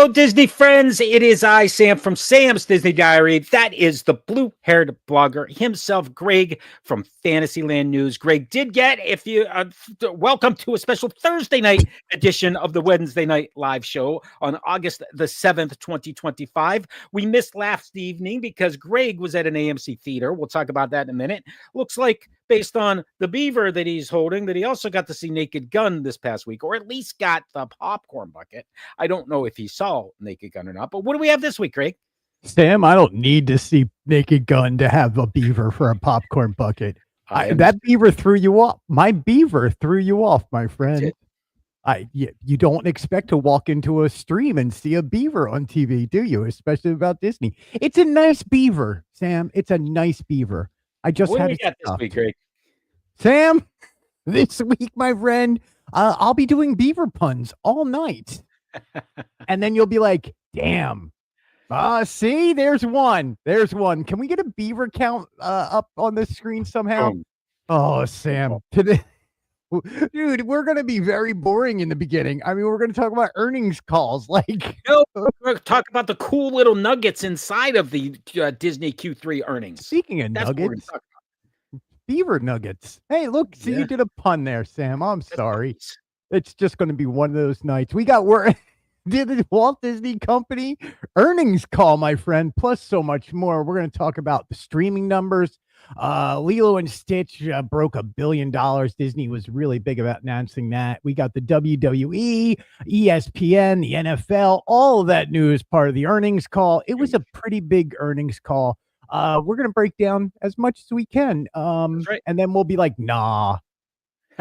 Hello, Disney friends. It is I, Sam, from Sam's Disney Diary. That is the blue-haired blogger himself, Greg, from Fantasyland News. Greg did get, welcome to a special Thursday night edition of the Wednesday Night Live Show on August the 7th, 2025. We missed last evening because Greg was at an AMC theater. We'll talk about that in a minute. Looks like, based on the beaver that he's holding, that he also got to see Naked Gun this past week, or at least got the popcorn bucket. I don't know if he saw Naked Gun or not, but what do we have this week, Greg? Sam, I don't need to see Naked Gun to have a beaver for a popcorn bucket. That beaver threw you off. My beaver threw you off, my friend. You don't expect to walk into a stream and see a beaver on TV, do you? Especially about Disney. It's a nice beaver, Sam. It's a nice beaver. I just what had do we got this week, Greg? Sam, this week, my friend, I'll be doing beaver puns all night. And then you'll be like, damn. See, there's one. There's one. Can we get a beaver count up on the screen somehow? Oh, Sam. Today, dude, we're going to be very boring in the beginning. I mean, we're going to talk about earnings calls. No, we're going to talk about the cool little nuggets inside of the Disney Q3 earnings. Speaking of nuggets, beaver nuggets. Hey, look, see, you did a pun there, Sam. I'm sorry. Nice. It's just going to be one of those nights. We got did the Walt Disney Company earnings call, my friend, plus so much more. We're going to talk about the streaming numbers. Lilo and Stitch broke $1 billion. Disney was really big about announcing that. We got the WWE, ESPN, the NFL, all of that news part of the earnings call. It was a pretty big earnings call. We're going to break down as much as we can. Right. And then we'll be like, nah,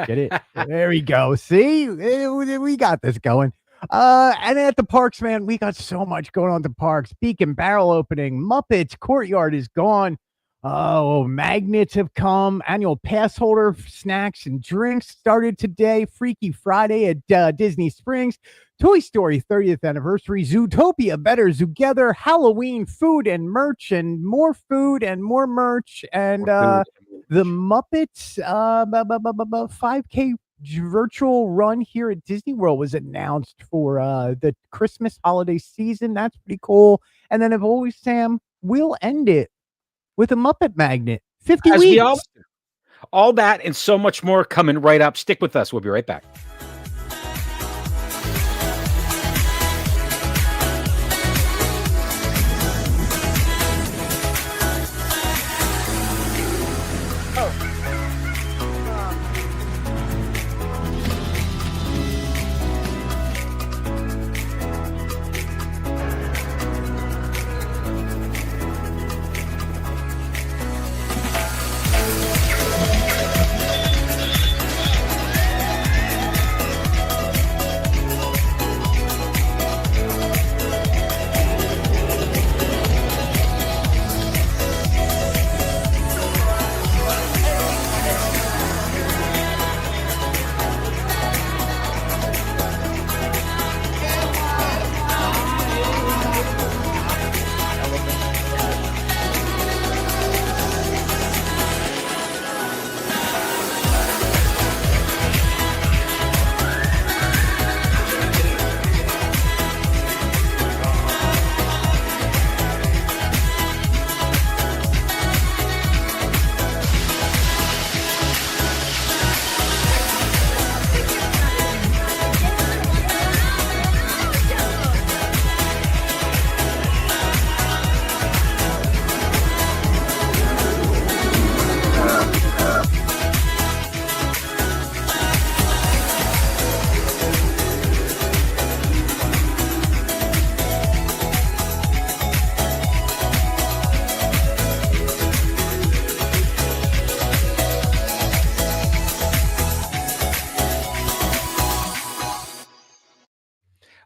get it? There we go. See, we got this going. And at the parks, man, we got so much going on at the parks. Beak and Barrel opening. Muppet Courtyard is gone. Oh, magnets have come. Annual Passholder snacks and drinks started today. Freakier Friday at Disney Springs. Toy Story 30th anniversary. Zootopia Better Together. Halloween food and merch, and more food and more merch. And the Muppets 5K virtual run here at Disney World was announced for the Christmas holiday season. That's pretty cool. And then, as always, Sam, we'll end it with a Muppet magnet. 50 As weeks. All that and so much more coming right up. Stick with us. We'll be right back.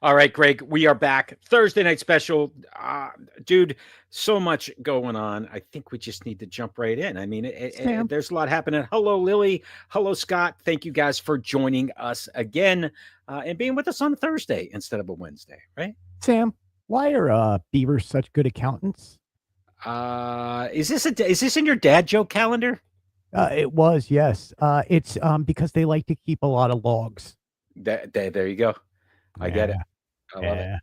All right, Greg, we are back. Thursday night special. Dude, so much going on. I think we just need to jump right in. I mean, there's a lot happening. Hello, Lily. Hello, Scott. Thank you guys for joining us again and being with us on Thursday instead of a Wednesday, right? Sam, why are beavers such good accountants? Is this in your dad joke calendar? It was, yes. It's because they like to keep a lot of logs. There you go. I get it. I love it.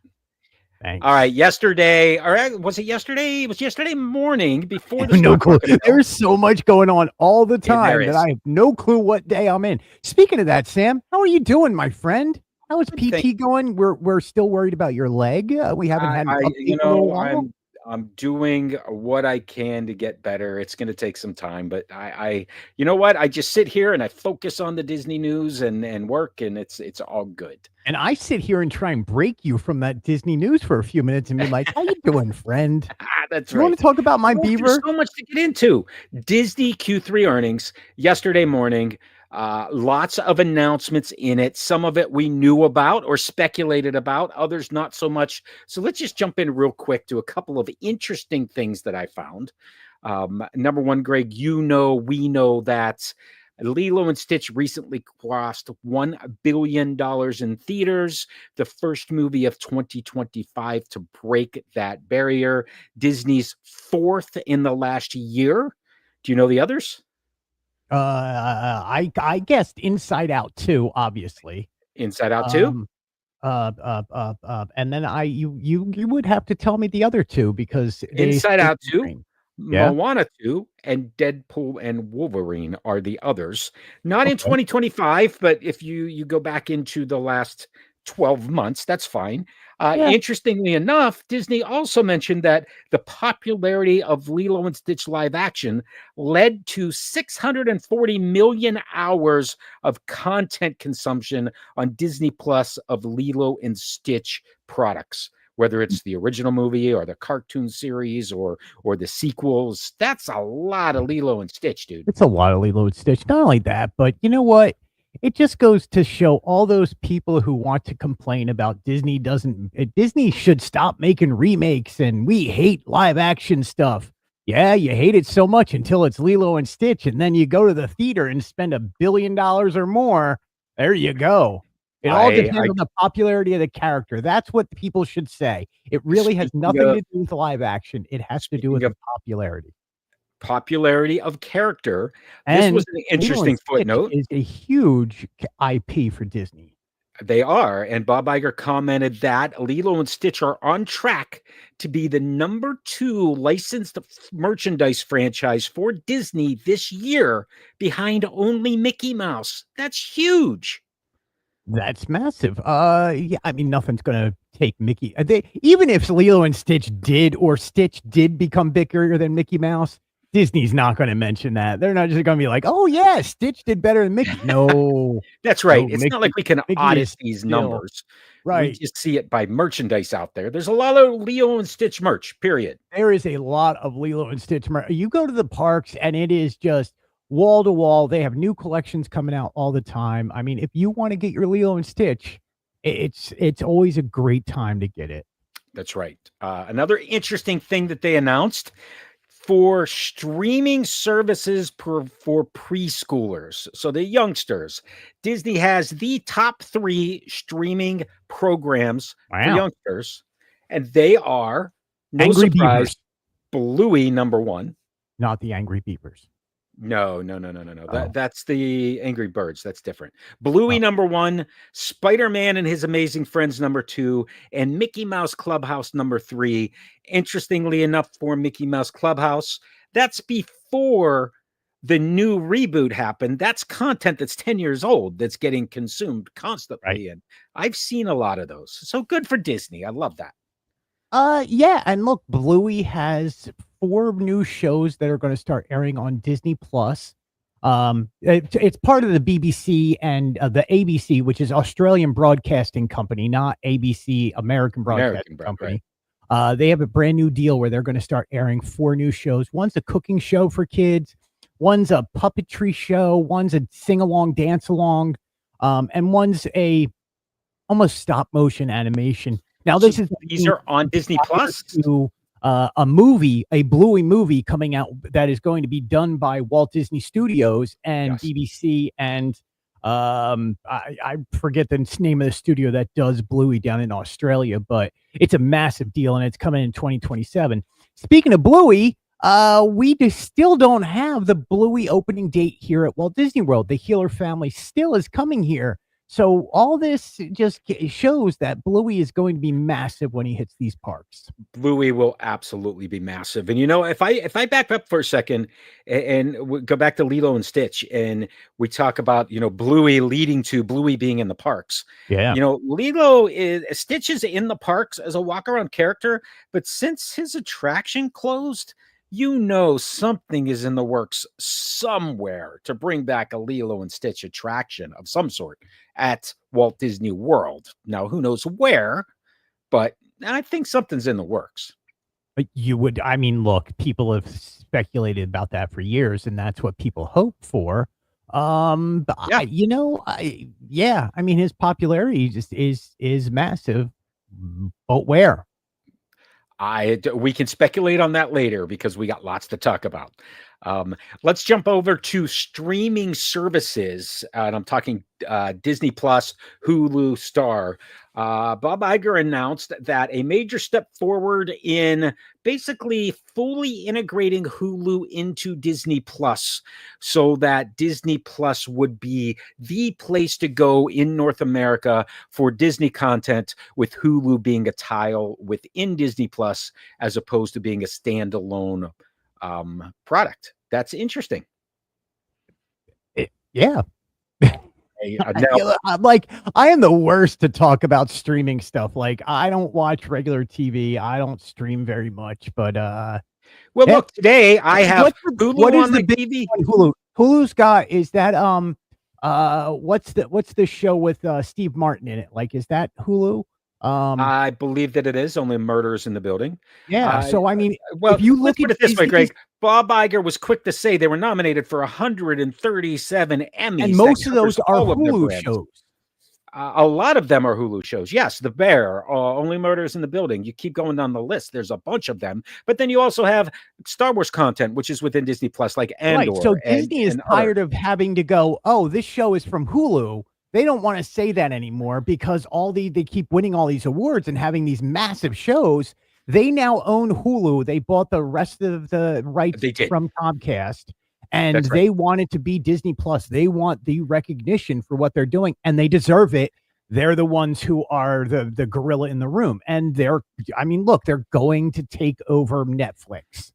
Thanks. All right, yesterday, or was it yesterday? It was yesterday morning before the No stock clue. market fell. There's so much going on all the There time that is. I have no clue what day I'm in. Speaking of that, Sam, how are you doing, my friend? How is Good thing. PT going? We're still worried about your leg. We haven't had an update in a little while. I'm doing what I can to get better. It's going to take some time, but you know what? I just sit here and I focus on the Disney news and work, and it's all good. And I sit here and try and break you from that Disney news for a few minutes and be like, "How you doing, friend? That's You right. want to talk about my Well, beaver?" there's so much to get into. Disney Q3 earnings yesterday morning. Lots of announcements in it. Some of it we knew about or speculated about, others not so much. So let's just jump in real quick to a couple of interesting things that I found. Number one, Greg, we know that Lilo and Stitch recently crossed $1 billion in theaters, the first movie of 2025 to break that barrier. Disney's fourth in the last year. Do you know the others? I guessed Inside Out 2, obviously. Inside Out 2? And then you would have to tell me the other two because Inside Out 2, yeah. Moana 2, and Deadpool and Wolverine are the others. Not in Okay. 2025, but if you go back into the last 12 months, that's fine. Yeah. Interestingly enough, Disney also mentioned that the popularity of Lilo and Stitch live action led to 640 million hours of content consumption on Disney Plus of Lilo and Stitch products, whether it's the original movie or the cartoon series or the sequels. That's a lot of Lilo and Stitch, dude. It's a lot of Lilo and Stitch. Not only that, but you know what? It just goes to show all those people who want to complain about Disney Disney should stop making remakes and we hate live action stuff. Yeah, you hate it so much until it's Lilo and Stitch, and then you go to the theater and spend $1 billion or more. There you go. It all depends on the popularity of the character. That's what people should say. It really has nothing to do with live action. It has to do with the popularity of character. This was an interesting footnote. Is a huge IP for Disney. They are, and Bob Iger commented that Lilo and Stitch are on track to be the number 2 licensed merchandise franchise for Disney this year, behind only Mickey Mouse. That's huge. That's massive. Yeah, I mean, nothing's gonna take Mickey. Even if Lilo and Stitch did become bigger than Mickey Mouse, Disney's not going to mention that. They're not just going to be like, "Oh yeah, Stitch did better than Mickey." No, that's right. No, it's not like we can audit these numbers. Right. We just see it by merchandise out there. There's a lot of Lilo and Stitch merch, period. There is a lot of Lilo and Stitch merch. You go to the parks and it is just wall to wall. They have new collections coming out all the time. I mean, if you want to get your Lilo and Stitch, it's always a great time to get it. That's right. Another interesting thing that they announced for streaming services for preschoolers, so the youngsters, Disney has the top 3 streaming programs for youngsters, and they are, no Angry surprise, Beavers. Bluey number 1. Not the Angry Beavers. No. That's the Angry Birds. That's different. Bluey number 1, Spider-Man and His Amazing Friends number 2, and Mickey Mouse Clubhouse number 3. Interestingly enough, for Mickey Mouse Clubhouse, that's before the new reboot happened. That's content that's 10 years old that's getting consumed constantly. Right. And I've seen a lot of those. So good for Disney. I love that. Yeah, and look, Bluey has 4 new shows that are going to start airing on Disney Plus. It's part of the BBC and the ABC, which is Australian Broadcasting Company, not ABC, American Broadcasting Company. Right. They have a brand new deal where they're going to start airing 4 new shows. One's a cooking show for kids, one's a puppetry show, one's a sing-along, dance-along, and one's a almost stop-motion animation. Now, these are on Disney Plus. To a movie, a Bluey movie coming out that is going to be done by Walt Disney Studios and BBC, and I forget the name of the studio that does Bluey down in Australia, but it's a massive deal and it's coming in 2027. Speaking of Bluey, we still don't have the Bluey opening date here at Walt Disney World. The Healer family still is coming here So all this just shows that Bluey is going to be massive when he hits these parks. Bluey will absolutely be massive. And if I back up for a second and we go back to Lilo and Stitch, and we talk about Bluey leading to Bluey being in the parks. Yeah. Stitch is in the parks as a walk around character, but since his attraction closed, something is in the works somewhere to bring back a Lilo and Stitch attraction of some sort at Walt Disney World. Now, who knows where, but I think something's in the works. Look, people have speculated about that for years, and that's what people hope for. Yeah. His popularity just is massive. But where? We can speculate on that later because we got lots to talk about. Let's jump over to streaming services, and I'm talking Disney Plus, Hulu, Star. Bob Iger announced that a major step forward in basically fully integrating Hulu into Disney Plus, so that Disney Plus would be the place to go in North America for Disney content, with Hulu being a tile within Disney Plus as opposed to being a standalone product. That's interesting. Yeah. I am the worst to talk about streaming stuff. Like, I don't watch regular TV. I don't stream very much, but look, today I have Hulu on my TV. Hulu. Hulu's got, is that what's the show with Steve Martin in it? Like, is that Hulu? I believe that it is. Only Murders in the Building. Yeah. If you look at it this way, Greg, Bob Iger was quick to say they were nominated for 137 Emmys, and most of those are Hulu shows. A lot of them are Hulu shows. Yes, The Bear, Only Murders in the Building. You keep going down the list. There's a bunch of them. But then you also have Star Wars content, which is within Disney Plus, like Andor. Right. So Disney is tired of having to go, oh, this show is from Hulu. They don't want to say that anymore because they keep winning all these awards and having these massive shows. They now own Hulu. They bought the rest of the rights from Comcast, and they want it to be Disney Plus. They want the recognition for what they're doing, and they deserve it. They're the ones who are the gorilla in the room, and they're going to take over Netflix.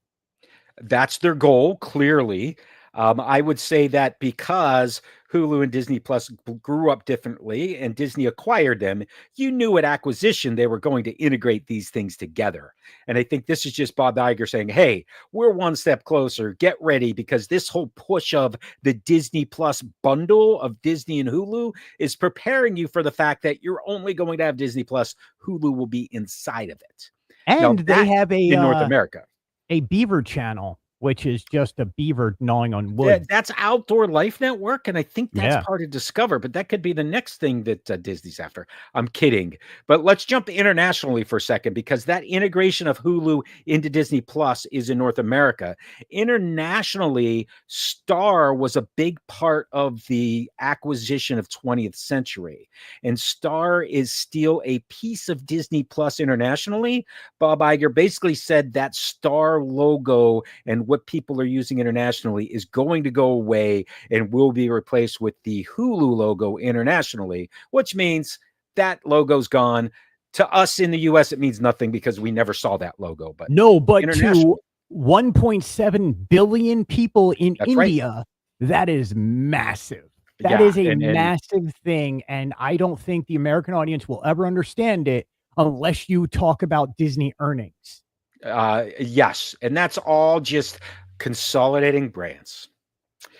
That's their goal, clearly. I would say that because Hulu and Disney Plus grew up differently and Disney acquired them, you knew at acquisition they were going to integrate these things together. And I think this is just Bob Iger saying, hey, we're one step closer. Get ready, because this whole push of the Disney Plus bundle of Disney and Hulu is preparing you for the fact that you're only going to have Disney Plus. Hulu will be inside of it. And they have in North America, a Beaver channel, which is just a beaver gnawing on wood. That's Outdoor Life Network, and I think that's part of Discover, but that could be the next thing that Disney's after. I'm kidding. But let's jump internationally for a second, because that integration of Hulu into Disney Plus is in North America. Internationally, Star was a big part of the acquisition of 20th Century, and Star is still a piece of Disney Plus internationally. Bob Iger basically said that Star logo and what people are using internationally is going to go away and will be replaced with the Hulu logo internationally, which means that logo's gone. To us in the US, it means nothing because we never saw that logo. But to 1.7 billion people in India, that is massive. That is a massive thing. And I don't think the American audience will ever understand it unless you talk about Disney earnings. Yes, and that's all just consolidating brands.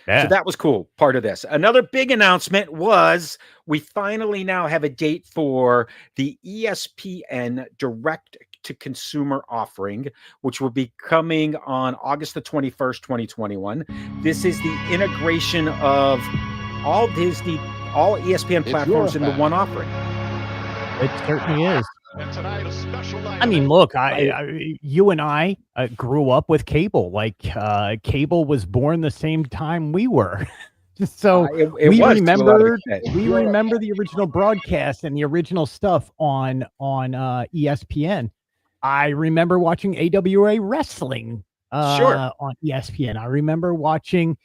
Yeah. So that was cool. Part of this. Another big announcement was we finally now have a date for the ESPN direct to consumer offering, which will be coming on August the 21st, 2021. This is the integration of all ESPN platforms into one offering. It certainly is. I mean, look, you and I grew up with cable. Like, cable was born the same time we were. So we remember the original broadcast and the original stuff on ESPN. I remember watching AWA wrestling on ESPN. I remember watching,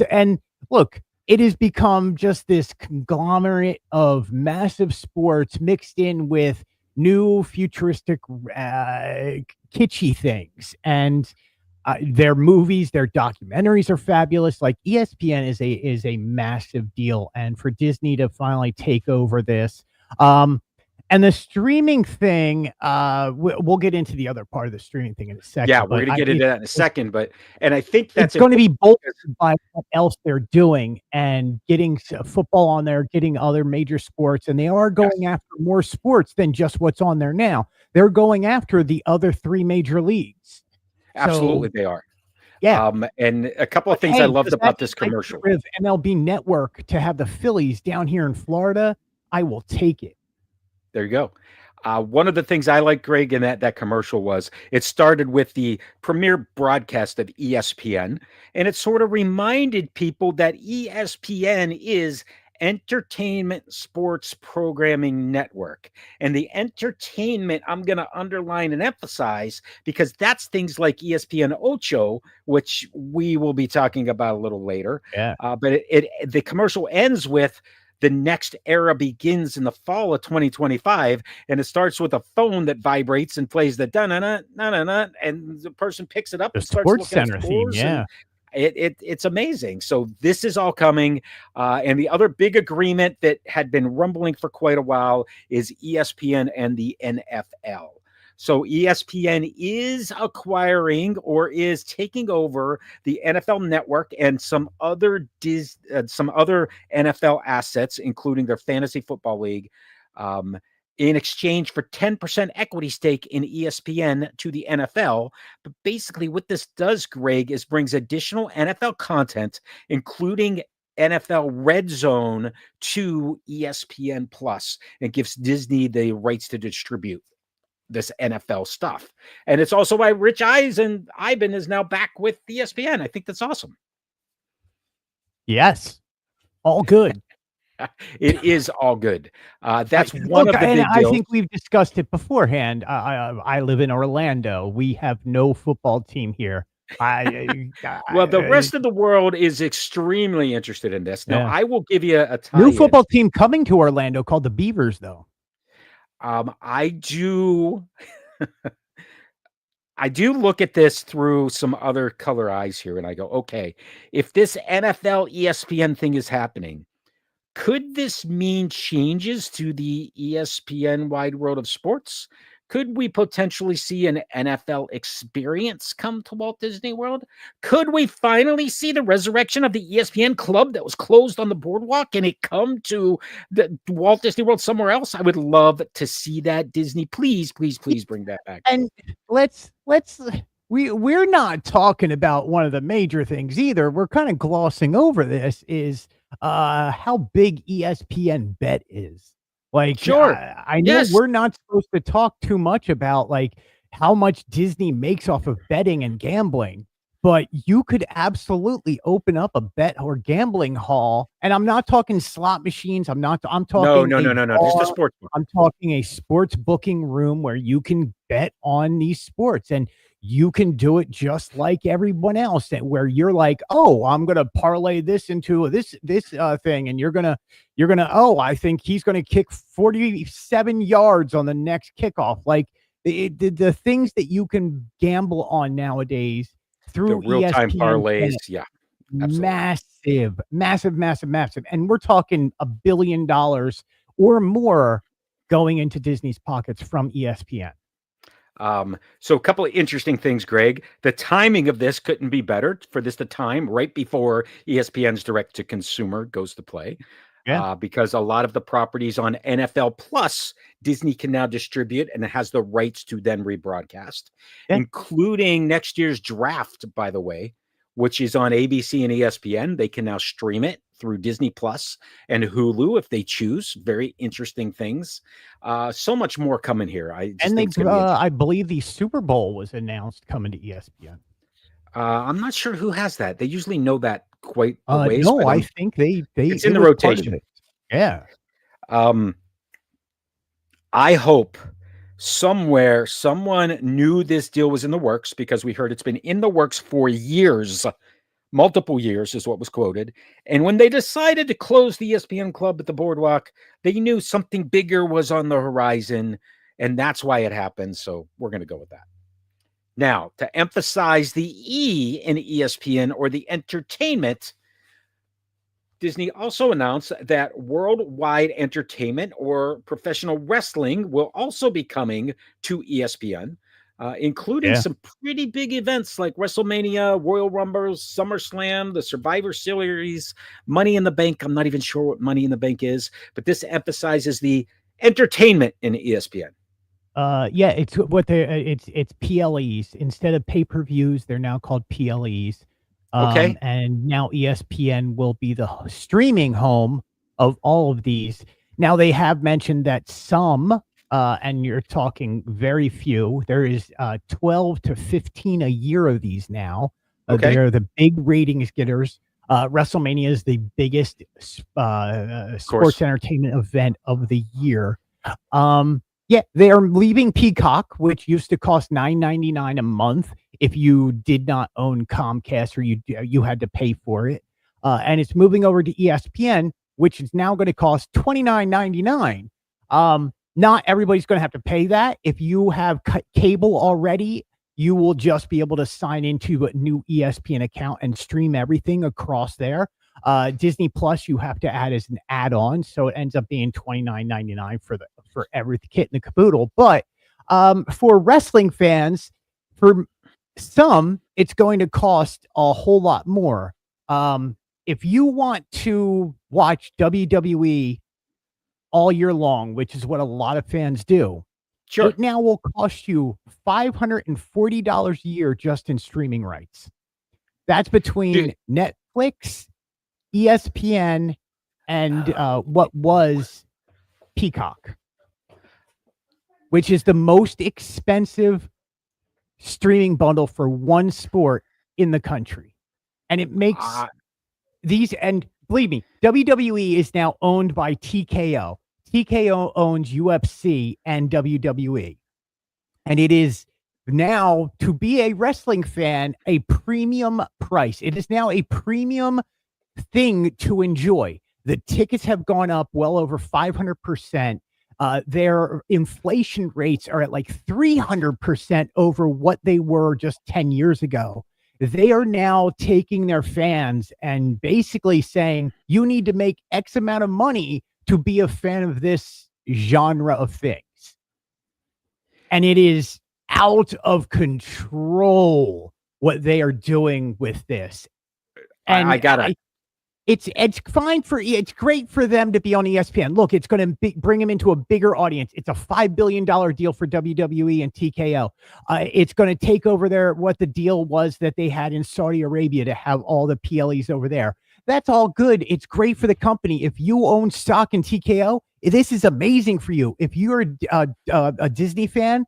and look, it has become just this conglomerate of massive sports mixed in with new futuristic, kitschy things. And their movies, their documentaries are fabulous. Like ESPN is a massive deal, and for Disney to finally take over this, and the streaming thing, we'll get into the other part of the streaming thing in a second. Yeah, we're But gonna get into that in a second, and I think it's that's going to be important because bolstered by what else they're doing and getting football on there, getting other major sports, and they are yes, going after more sports than just what's on there now. They're going after the other three major leagues. absolutely So they are. yeah, And a couple of but things I hey, loved does that about this mean I get commercial. rid of MLB Network to have the Phillies down here in Florida? I will take it. There you go. One of the things I like, Greg, in that commercial was it started with the premiere broadcast of ESPN, and it sort of reminded people that ESPN is Entertainment Sports Programming Network. And the entertainment I'm going to underline and emphasize because that's things like ESPN Ocho, which we will be talking about a little later. Yeah. But the commercial ends with the next era begins in the fall of 2025, and it starts with a phone that vibrates and plays the da-na-na, na-na-na, and the person picks it up The and starts Sports looking at Center theme, scores, and yeah. it's amazing. So this is all coming, and the other big agreement that had been rumbling for quite a while is ESPN and the NFL. So ESPN is acquiring or is taking over the NFL Network and some other NFL assets, including their fantasy football league, um, in exchange for 10% equity stake in ESPN to the NFL. But basically, what this does, Greg, is brings additional NFL content, including NFL Red Zone, to ESPN Plus, and gives Disney the rights to distribute this NFL stuff. And it's also why Rich Eisen Ivan is now back with ESPN. I think that's awesome. Yes. All good. It is all good. That's one Look, of the and big I deals. think we've discussed it beforehand. I live in Orlando. We have no football team here. Well, the rest of the world is extremely interested in this. Now, Yeah. I will give you a New tie-in. football team coming to Orlando called the Beavers, though. I do I do look at this through some other color eyes here, and I go, okay, if this NFL ESPN thing is happening, could this mean changes to the ESPN wide world of sports? Could we potentially see an NFL experience come to Walt Disney World? Could we finally see the resurrection of the ESPN club that was closed on the boardwalk and it come to the Walt Disney World somewhere else? I would love to see that. Disney, please, please, please bring that back. And we're not talking about one of the major things either. We're kind of glossing over this is how big ESPN Bet is. Like, Sure. I know Yes. we're not supposed to talk too much about like how much Disney makes off of betting and gambling, but you could absolutely open up a bet or gambling hall. And I'm not talking slot machines. I'm No, talking no, a no, no, no. Just a bar. sports book. I'm talking a sports booking room where you can bet on these sports, and you can do it just like everyone else, where you're like, oh, I'm going to parlay this into this thing. And you're going to, oh, I think he's going to kick 47 yards on the next kickoff. Like the things that you can gamble on nowadays The through real-time ESPN, parlays. Yeah, absolutely. massive. And we're talking $1 billion or more going into Disney's pockets from ESPN. So a couple of interesting things, Greg. The timing of this couldn't be better for this to time right before ESPN's direct to consumer goes to play. Yeah. Because a lot of the properties on NFL Plus, Disney can now distribute and it has the rights to then rebroadcast, including next year's draft, by the way, which is on ABC and ESPN. They can now stream it through Disney Plus and Hulu if they choose. Very interesting things. So much more coming here. I believe the Super Bowl was announced coming to ESPN. I'm not sure who has that. They usually know that quite a ways. No, I think it's in the rotation. Yeah. I hope somewhere someone knew this deal was in the works because we heard it's been in the works for years multiple years is what was quoted. And when they decided to close the ESPN club at the boardwalk, they knew something bigger was on the horizon, and that's why it happened. So we're going to go with that. Now, to emphasize the E in ESPN, or the entertainment, Disney also announced that worldwide entertainment, or professional wrestling, will also be coming to ESPN, including some pretty big events like WrestleMania, Royal Rumble, SummerSlam, the Survivor Series, Money in the Bank. I'm not even sure what Money in the Bank is, but this emphasizes the entertainment in ESPN. Yeah, it's what they it's PLEs instead of pay-per-views. They're now called PLEs. Okay. And now ESPN will be the streaming home of all of these. Now they have mentioned that some, and you're talking very few. There is 12 to 15 a year of these now. Okay. They are the big ratings getters. WrestleMania is the biggest sports entertainment event of the year. Yeah, they are leaving Peacock, which used to cost $9.99 a month if you did not own Comcast, or you had to pay for it. And it's moving over to ESPN, which is now going to cost $29.99. Not everybody's going to have to pay that. If you have cable already, you will just be able to sign into a new ESPN account and stream everything across there. Disney Plus, you have to add as an add-on, so it ends up being $29.99 for every kit and the caboodle. But for wrestling fans, for some, it's going to cost a whole lot more. If you want to watch WWE all year long, which is what a lot of fans do, sure, it now will cost you $540 a year just in streaming rights. That's between Netflix, ESPN, and what was Peacock, which is the most expensive streaming bundle for one sport in the country. And it makes these, and believe me, WWE is now owned by TKO. TKO owns UFC and WWE. And it is now, to be a wrestling fan, a premium price. It is now a premium thing to enjoy. The tickets have gone up well over 500%. Their inflation rates are at like 300% over what they were just 10 years ago. They are now taking their fans and basically saying, you need to make X amount of money to be a fan of this genre of things. And it is out of control what they are doing with this. And I got it. It's fine it's great for them to be on ESPN. Look, it's going to bring them into a bigger audience. It's a $5 billion deal for WWE and TKO. It's going to take over what the deal was that they had in Saudi Arabia to have all the PLEs over there. That's all good. It's great for the company. If you own stock in TKO, this is amazing for you. If you're a Disney fan,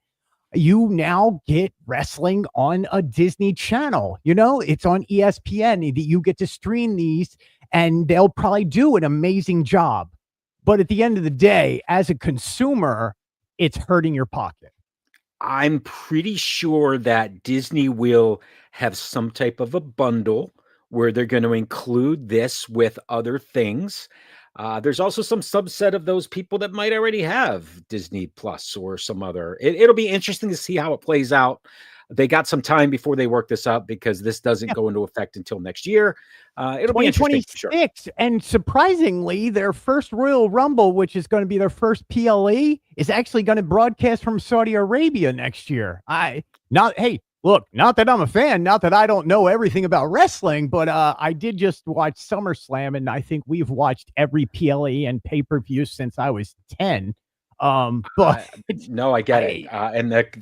you now get wrestling on a Disney channel. You know, it's on ESPN. You get to stream these, and they'll probably do an amazing job. But at the end of the day, as a consumer, it's hurting your pocket. I'm pretty sure that Disney will have some type of a bundle where they're going to include this with other things. There's also some subset of those people that might already have Disney Plus or some other. It'll be interesting to see how it plays out. They got some time before they work this out, because this doesn't go into effect until next year. It'll be interesting. Sure. And surprisingly, their first Royal Rumble, which is going to be their first PLE, is actually going to broadcast from Saudi Arabia next year. Look, not that I'm a fan, not that I don't know everything about wrestling, but I did just watch SummerSlam, and I think we've watched every PLE and pay-per-view since I was 10. But no, I get it. And look,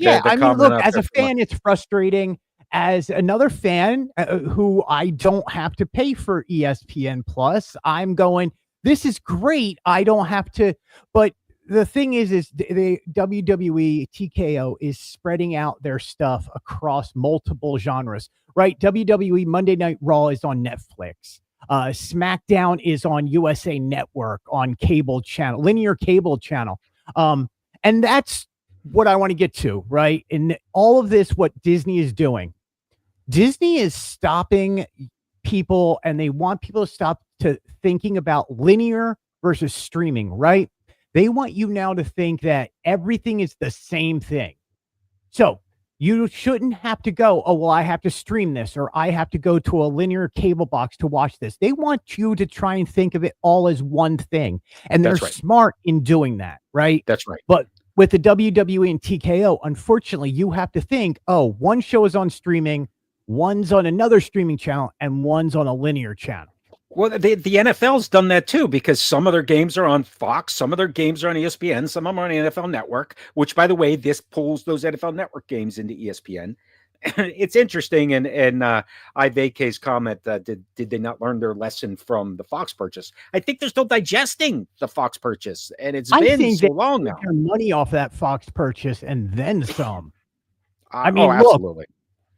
as a fan, it's frustrating. As another fan who I don't have to pay for ESPN Plus, I'm going, this is great. I don't have to, but the thing is the WWE TKO is spreading out their stuff across multiple genres, right? WWE Monday Night Raw is on Netflix. SmackDown is on USA Network on cable channel, linear cable channel. And that's what I want to get to, right? And all of this, what Disney is doing, Disney is stopping people, and they want people to stop to thinking about linear versus streaming, right? They want you now to think that everything is the same thing. So you shouldn't have to go, oh, well, I have to stream this, or I have to go to a linear cable box to watch this. They want you to try and think of it all as one thing. And they're smart in doing that, right? That's right. But with the WWE and TKO, unfortunately, you have to think, oh, one show is on streaming, one's on another streaming channel, and one's on a linear channel. Well, the NFL's done that too, because some of their games are on Fox, some of their games are on ESPN, some of them are on the NFL Network, which, by the way, this pulls those NFL Network games into ESPN. It's interesting, and IVK's comment, did they not learn their lesson from the Fox purchase? I think they're still digesting the Fox purchase, and it's been so long now. Their money off that Fox purchase and then some. I mean, absolutely.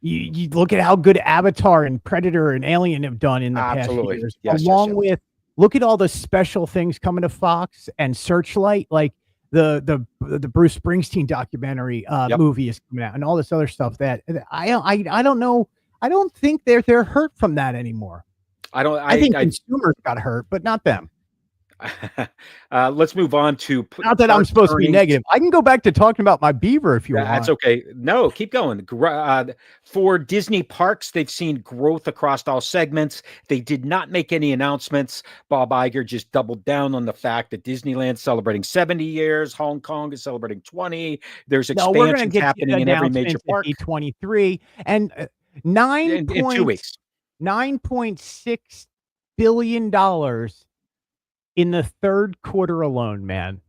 You look at how good Avatar and Predator and Alien have done in the past years, along with look at all the special things coming to Fox and Searchlight, like the Bruce Springsteen documentary movie is coming out, and all this other stuff that I don't know. I don't think they're hurt from that anymore. I think consumers got hurt, but not them. Let's move on to not that I'm supposed to be negative. I can go back to talking about my beaver if you want. That's okay. No, keep going. For Disney parks, they've seen growth across all segments. They did not make any announcements. Bob Iger just doubled down on the fact that Disneyland's celebrating 70 years. Hong Kong is celebrating 20. There's expansions happening in every major park. 23 and in 2 weeks. $9.6 billion in the third quarter alone, man.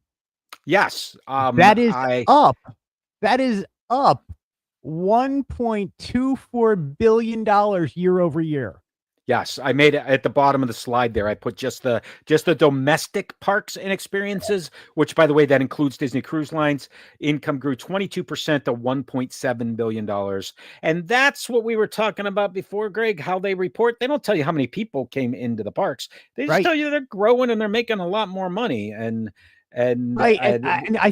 Yes. That is up. That is up $1.24 billion year over year. Yes, I made it at the bottom of the slide there. I put just the domestic parks and experiences, which, by the way, that includes Disney Cruise Lines. Income grew 22% to $1.7 billion. And that's what we were talking about before, Greg, how they report. They don't tell you how many people came into the parks. They just tell you they're growing and they're making a lot more money. And I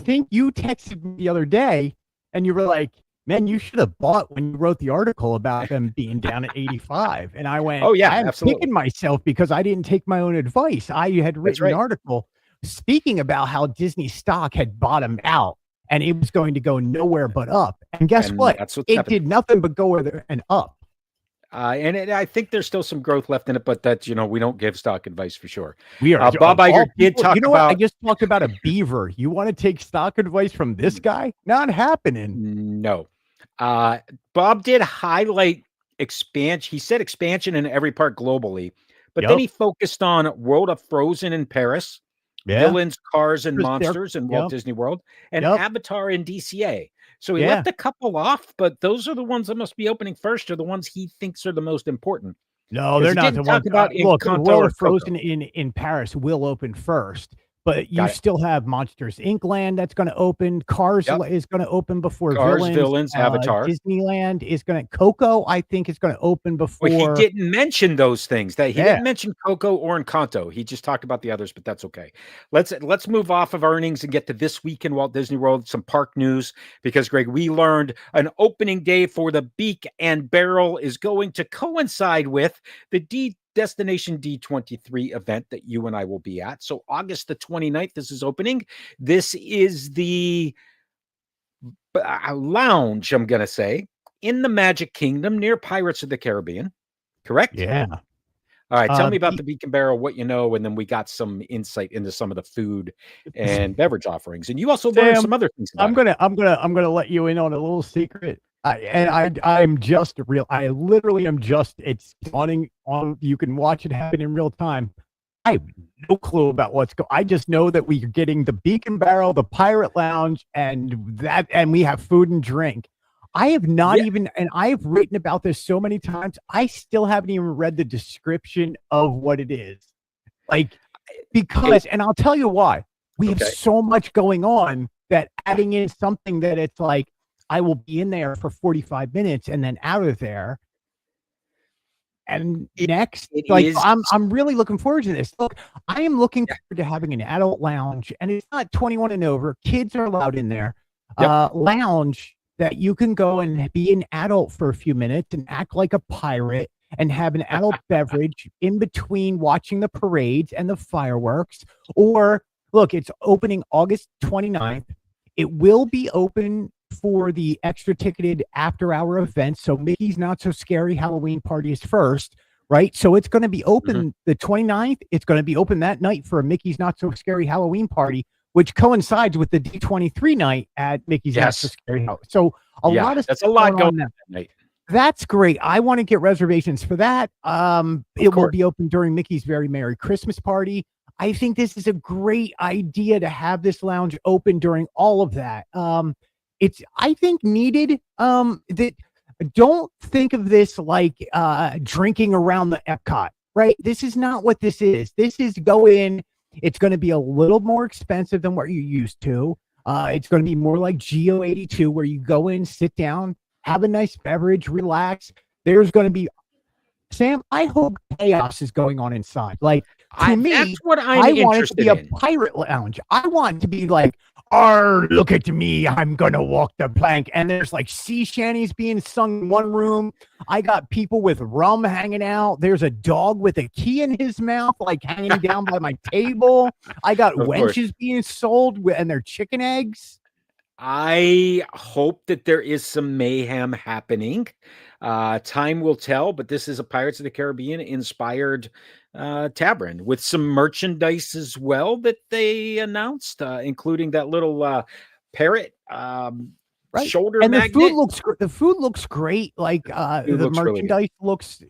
think you texted me the other day and you were like, man, you should have bought when you wrote the article about them being down at 85. And I went, oh, yeah, I'm kicking myself because I didn't take my own advice. I had written an article speaking about how Disney stock had bottomed out and it was going to go nowhere but up. And guess what? It did nothing but go and up. I think there's still some growth left in it, but that's, we don't give stock advice for sure. We are. Bob Iger did talk about. What? I just talked about a beaver. You want to take stock advice from this guy? Not happening. No. Bob did highlight expansion. He said expansion in every park globally, but then he focused on World of Frozen in Paris, Villains, Cars, and Monsters in Walt Disney World, and Avatar in DCA. So he left a couple off, but those are the ones that must be opening first, or the ones he thinks are the most important. No, they're not the ones. Look, World of Frozen in Paris will open first. But you still have Monsters Inc. Land that's going to open. Cars is going to open before Villains, Avatar. Disneyland is going to. Coco, I think, is going to open before. Well, he didn't mention those things. He didn't mention Coco or Encanto. He just talked about the others, but that's okay. Let's move off of earnings and get to this week in Walt Disney World, some park news, because, Greg, we learned an opening day for the Beak and Barrel is going to coincide with the Destination D23 event that you and I will be at. So August the 29th, this is opening. This is the lounge, I'm going to say, in the Magic Kingdom near Pirates of the Caribbean. Correct? Yeah. All right. Tell me about the Beak and Barrel, what you know, and then we got some insight into some of the food and beverage offerings. And you also learned some other things. I'm gonna let you in on a little secret. I'm just real. I literally am just. It's dawning on. You can watch it happen in real time. I have no clue about what's going. I just know that we're getting the Beak and Barrel, the Pirate Lounge, and we have food and drink. I have not even, and I've written about this so many times. I still haven't even read the description of what it is, and I'll tell you why. We have so much going on that adding in something that it's like. I will be in there for 45 minutes and then out of there. And I'm really looking forward to this. Look, I am looking forward to having an adult lounge, and it's not 21 and over. Kids are allowed in there. Lounge that you can go and be an adult for a few minutes and act like a pirate and have an adult beverage in between watching the parades and the fireworks. Or look, it's opening August 29th. It will be open for the extra ticketed after hour events. So Mickey's Not So Scary Halloween Party is first, right? So it's going to be open the 29th. It's going to be open that night for a Mickey's Not So Scary Halloween Party, which coincides with the D23 night at Mickey's Not So Scary Halloween. So a lot of that's a lot going on that night. That's great. I want to get reservations for that. It will be open during Mickey's Very Merry Christmas Party. I think this is a great idea to have this lounge open during all of that. It's, I think, needed. That don't think of this like drinking around the Epcot, right? This is not what this is. This is go in. It's going to be a little more expensive than what you're used to. It's going to be more like Geo 82, where you go in, sit down, have a nice beverage, relax. There's going to be, Sam, I hope chaos is going on inside. Like, to me, that's what I want it to be a pirate lounge. I want it to be like, look at me, I'm going to walk the plank. And there's like sea shanties being sung in one room. I got people with rum hanging out. There's a dog with a key in his mouth, like hanging down by my table. I got wenches being sold and their chicken eggs. I hope that there is some mayhem happening. Time will tell, but this is a Pirates of the Caribbean inspired tavern with some merchandise as well that they announced, including that little parrot shoulder and magnet. The food looks great. Like the merchandise looks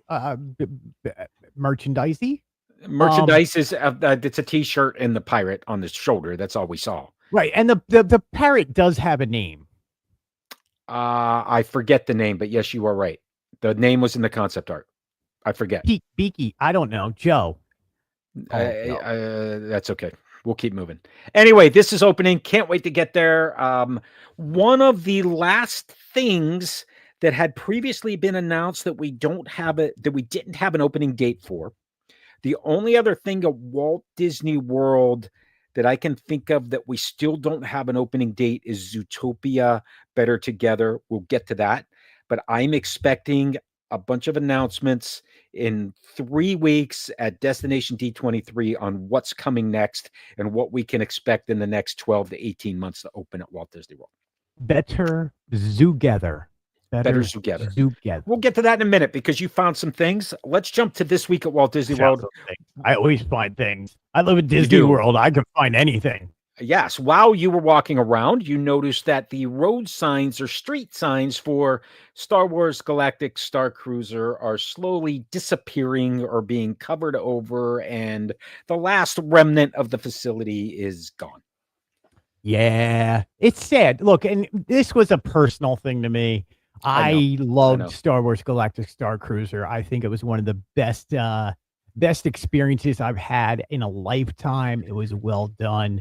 merchandisey. Merchandise is it's a t-shirt and the pirate on the shoulder. That's all we saw. Right, and the parrot does have a name. I forget the name, but yes, you are right. The name was in the concept art. I forget. Beaky. I don't know. Joe. That's okay. We'll keep moving. Anyway, this is opening. Can't wait to get there. One of the last things that had previously been announced that we didn't have an opening date for. The only other thing at Walt Disney World that I can think of that we still don't have an opening date is Zootopia Better Together. We'll get to that. But I'm expecting a bunch of announcements in 3 weeks at Destination D23 on what's coming next and what we can expect in the next 12 to 18 months to open at Walt Disney World. Better Zootopia. Better Zootopia. We'll get to that in a minute because you found some things. Let's jump to this week at Walt Disney World. I always find things. I live at Disney World. I can find anything. Yes. While you were walking around, you noticed that the road signs or street signs for Star Wars Galactic Starcruiser are slowly disappearing or being covered over, and the last remnant of the facility is gone. Yeah, it's sad. Look, and this was a personal thing to me. I loved Star Wars Galactic Starcruiser. I think it was one of the best experiences I've had in a lifetime. It was well done.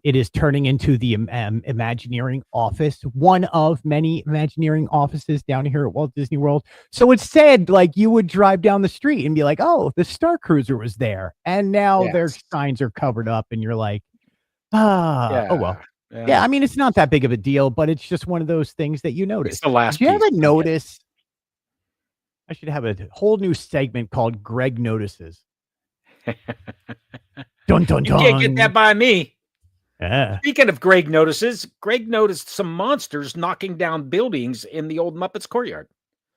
It is turning into the Imagineering office, one of many Imagineering offices down here at Walt Disney World. So it's sad, like you would drive down the street and be like, oh, the Starcruiser was there. And now their signs are covered up and you're like, oh, well. Yeah, I mean, it's not that big of a deal, but it's just one of those things that you notice. It's the last. Did you ever notice? I should have a whole new segment called Greg Notices. Dun, dun, dun. You can't get that by me. Yeah. Speaking of Greg notices, Greg noticed some monsters knocking down buildings in the old Muppets Courtyard.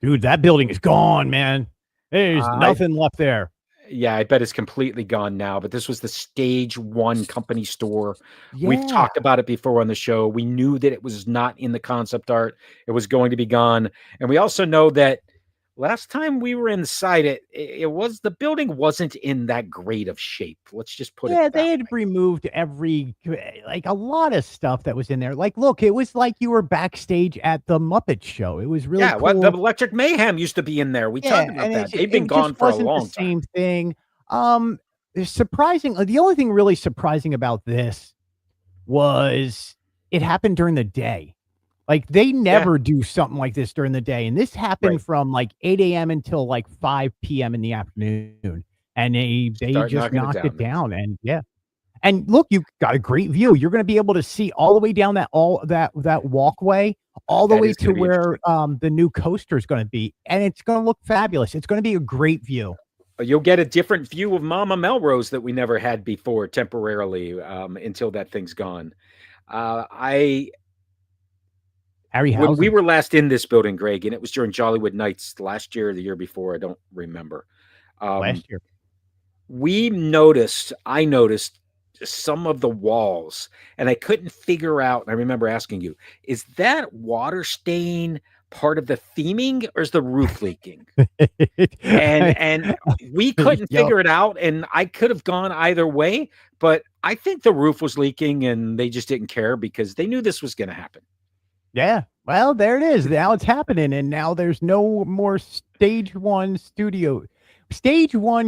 Dude, that building is gone, man. There's nothing left there. Yeah, I bet it's completely gone now, but this was the Stage 1 company store. Yeah. We've talked about it before on the show. We knew that it was not in the concept art. It was going to be gone. And we also know that last time we were inside it was the building wasn't in that great of shape. Let's just put it that they had way. removed a lot of stuff that was in there. Like, look, it was like you were backstage at the Muppet Show. It was really cool. What the Electric Mayhem used to be in there. We talked about that. They've been gone for a long time. Same thing. Surprising. The only thing really surprising about this was it happened during the day. Like, they never do something like this during the day. And this happened from like 8 a.m. until like 5 p.m. in the afternoon. And they just knocked it down. And And look, you've got a great view. You're going to be able to see all the way down that walkway, all the That way is to gonna be where interesting. the new coaster is going to be, and it's going to look fabulous. It's going to be a great view. You'll get a different view of Mama Melrose that we never had before temporarily, until that thing's gone. I When we Harryhausen were last in this building, Greg, and it was during Jollywood Nights last year or the year before, I don't remember. Um, last year. I noticed some of the walls, and I couldn't figure out. And I remember asking you, is that water stain part of the theming or is the roof leaking? And we couldn't Yep. figure it out, and I could have gone either way, but I think the roof was leaking and they just didn't care because they knew this was going to happen. Yeah. Well, there it is. Now it's happening, and now there's no more stage one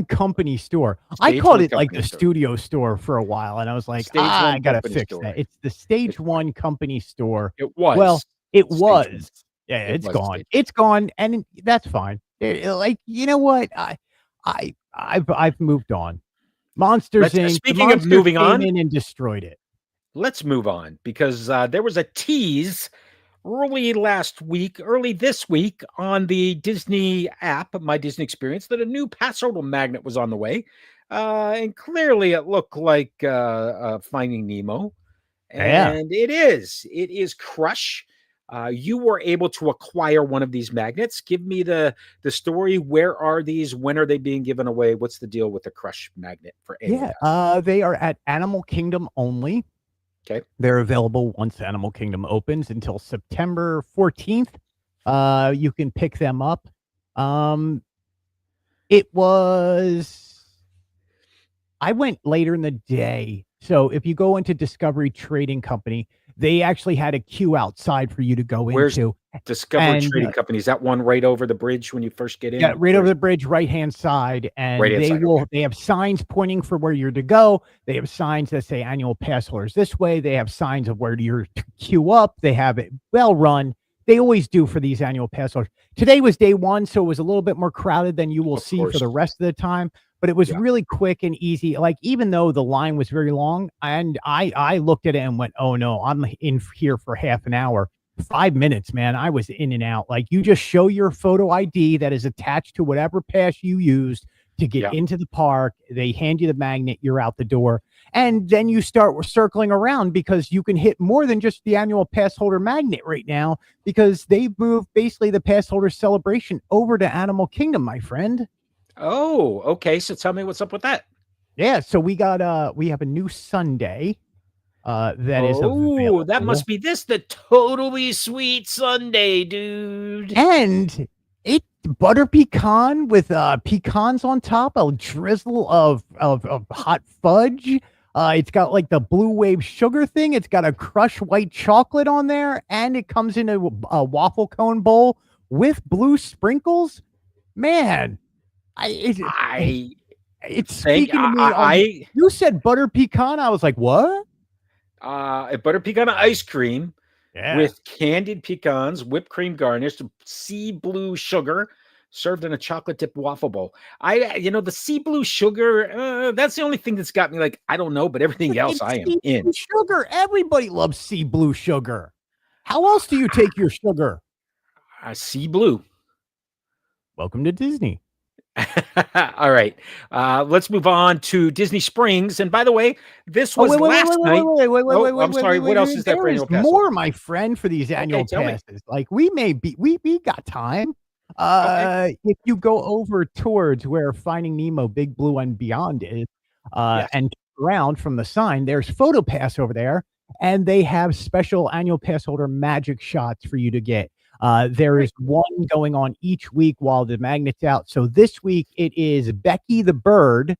company store. I Stage called one it like company the store. studio store for a while, and I was like, Stage one I gotta company fix store. that. It's the stage It's one company store. It was Well, it stage one. was. Yeah, It it's was gone. stage one. It's gone, and that's fine. Like, you know what? I've moved on. Monsters Inc. The Speaking of monster moving came on, in and destroyed it. let's move on because there was a tease early this week on the Disney app, My Disney Experience, that a new Passholder magnet was on the way. And clearly it looked like Finding Nemo. Yeah. And it is. It is Crush. You were able to acquire one of these magnets. Give me the story. Where are these? When are they being given away? What's the deal with the Crush magnet for Animal Pass? They are at Animal Kingdom only. Okay. They're available once Animal Kingdom opens until September 14th. You can pick them up. I went later in the day. So if you go into Discovery Trading Company, they actually had a queue outside for you to go Where's into. Discovery Trading Company? Is that one right over the bridge when you first get in? Yeah, right over the bridge, right-hand side. And Right-hand side, okay. They have signs pointing for where you're to go. They have signs that say annual pass holders this way. They have signs of where you're to queue up. They have it well run. They always do for these annual pass holders. Today was day one, so it was a little bit more crowded than you will see for the rest of the time. But it was really quick and easy. Like, even though the line was very long, and I looked at it and went, oh no, I'm in here for half an hour. 5 minutes, man. I was in and out. Like, you just show your photo ID that is attached to whatever pass you used to get into the park. They hand you the magnet, you're out the door. And then you start circling around because you can hit more than just the annual pass holder magnet right now, because they've moved basically the pass holder celebration over to Animal Kingdom, my friend. Oh, okay. So tell me what's up with that. Yeah, so we have a new Sunday that is available. That must be the Totally Sweet Sunday, dude. And it butter pecan with pecans on top, a drizzle of hot fudge. It's got like the Blue Wave sugar thing. It's got a crushed white chocolate on there, and it comes in a waffle cone bowl with blue sprinkles. Man, it's speaking to me. You said butter pecan. I was like, what? A butter pecan ice cream with candied pecans, whipped cream garnished, sea blue sugar, served in a chocolate dipped waffle bowl. The sea blue sugar, that's the only thing that's got me like, I don't know, but everything else I am in. Sugar. Everybody loves sea blue sugar. How else do you take your sugar? Sea blue. Welcome to Disney. All right. Let's move on to Disney Springs. And by the way, this was last night. I'm sorry. What else is that for annual pass? More, my friend, for these annual passes. Like, we got time. If you go over towards where Finding Nemo, Big Blue and Beyond is, and around from the sign, there's Photo Pass over there, and they have special annual pass holder magic shots for you to get. There is one going on each week while the magnet's out. So this week it is Becky the Bird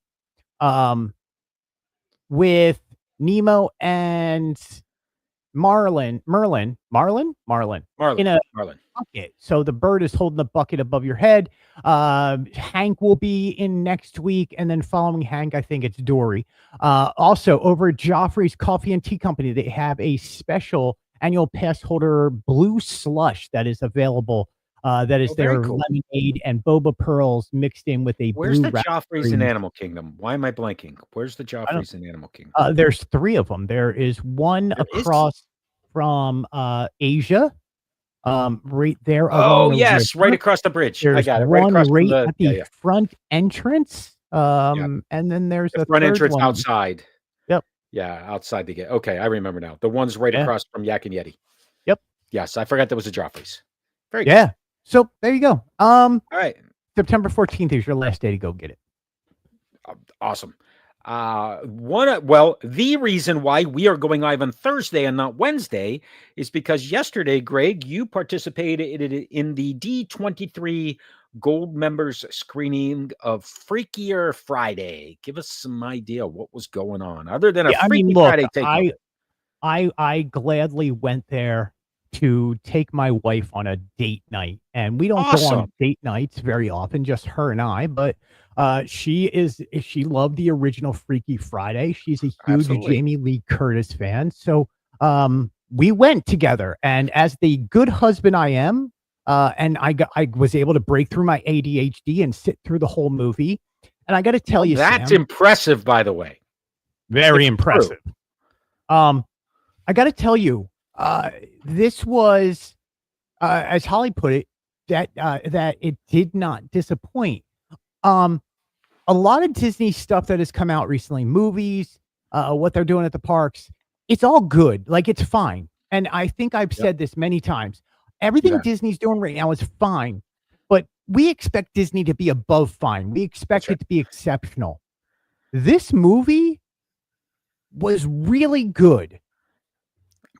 with Nemo and Merlin in a bucket. So the bird is holding the bucket above your head. Hank will be in next week, and then following Hank, I think it's Dory. Also, over at Joffrey's Coffee and Tea Company, they have a special annual pass holder blue slush that is available. That is their lemonade and boba pearls mixed in with a Where's blue the Joffrey's in Animal Kingdom? Why am I blanking? Where's the Joffrey's in Animal Kingdom? There's 3 of them. There is one across from Asia. right there Oh, along the yes, right river. across the bridge. I There's got it. Right one across from right the at the yeah. front entrance, Yeah. and then there's The a front third entrance one. outside. Yep. Yeah, outside the gate. Okay, I remember now. The one's right Yeah. across from Yak and Yeti. Yep. Yes, I forgot there was a Joffrey's. Very good. Yeah. So there you go. All right. September 14th is your last day to go get it. Awesome. The reason why we are going live on Thursday and not Wednesday is because yesterday, Greg, you participated in the D23 Gold members screening of Freakier Friday. Give us some idea what was going on, other than a Yeah, I Freaky mean, look, Friday takeover. I gladly went there to take my wife on a date night, and we don't go on Awesome. date nights very often, just her and I. But she loved the original Freaky Friday. She's a huge Absolutely. Jamie Lee Curtis fan, so we went together. And as the good husband I am, and I was able to break through my ADHD and sit through the whole movie. And I got to tell you, That's Sam, impressive, by the way. very It's impressive. I got to tell you, this was, as Holly put it, that it did not disappoint. A lot of Disney stuff that has come out recently, movies, what they're doing at the parks, it's all good. Like, it's fine. And I think I've said this many times. Everything Disney's doing right now is fine, but we expect Disney to be above fine. We expect it to be exceptional. This movie was really good.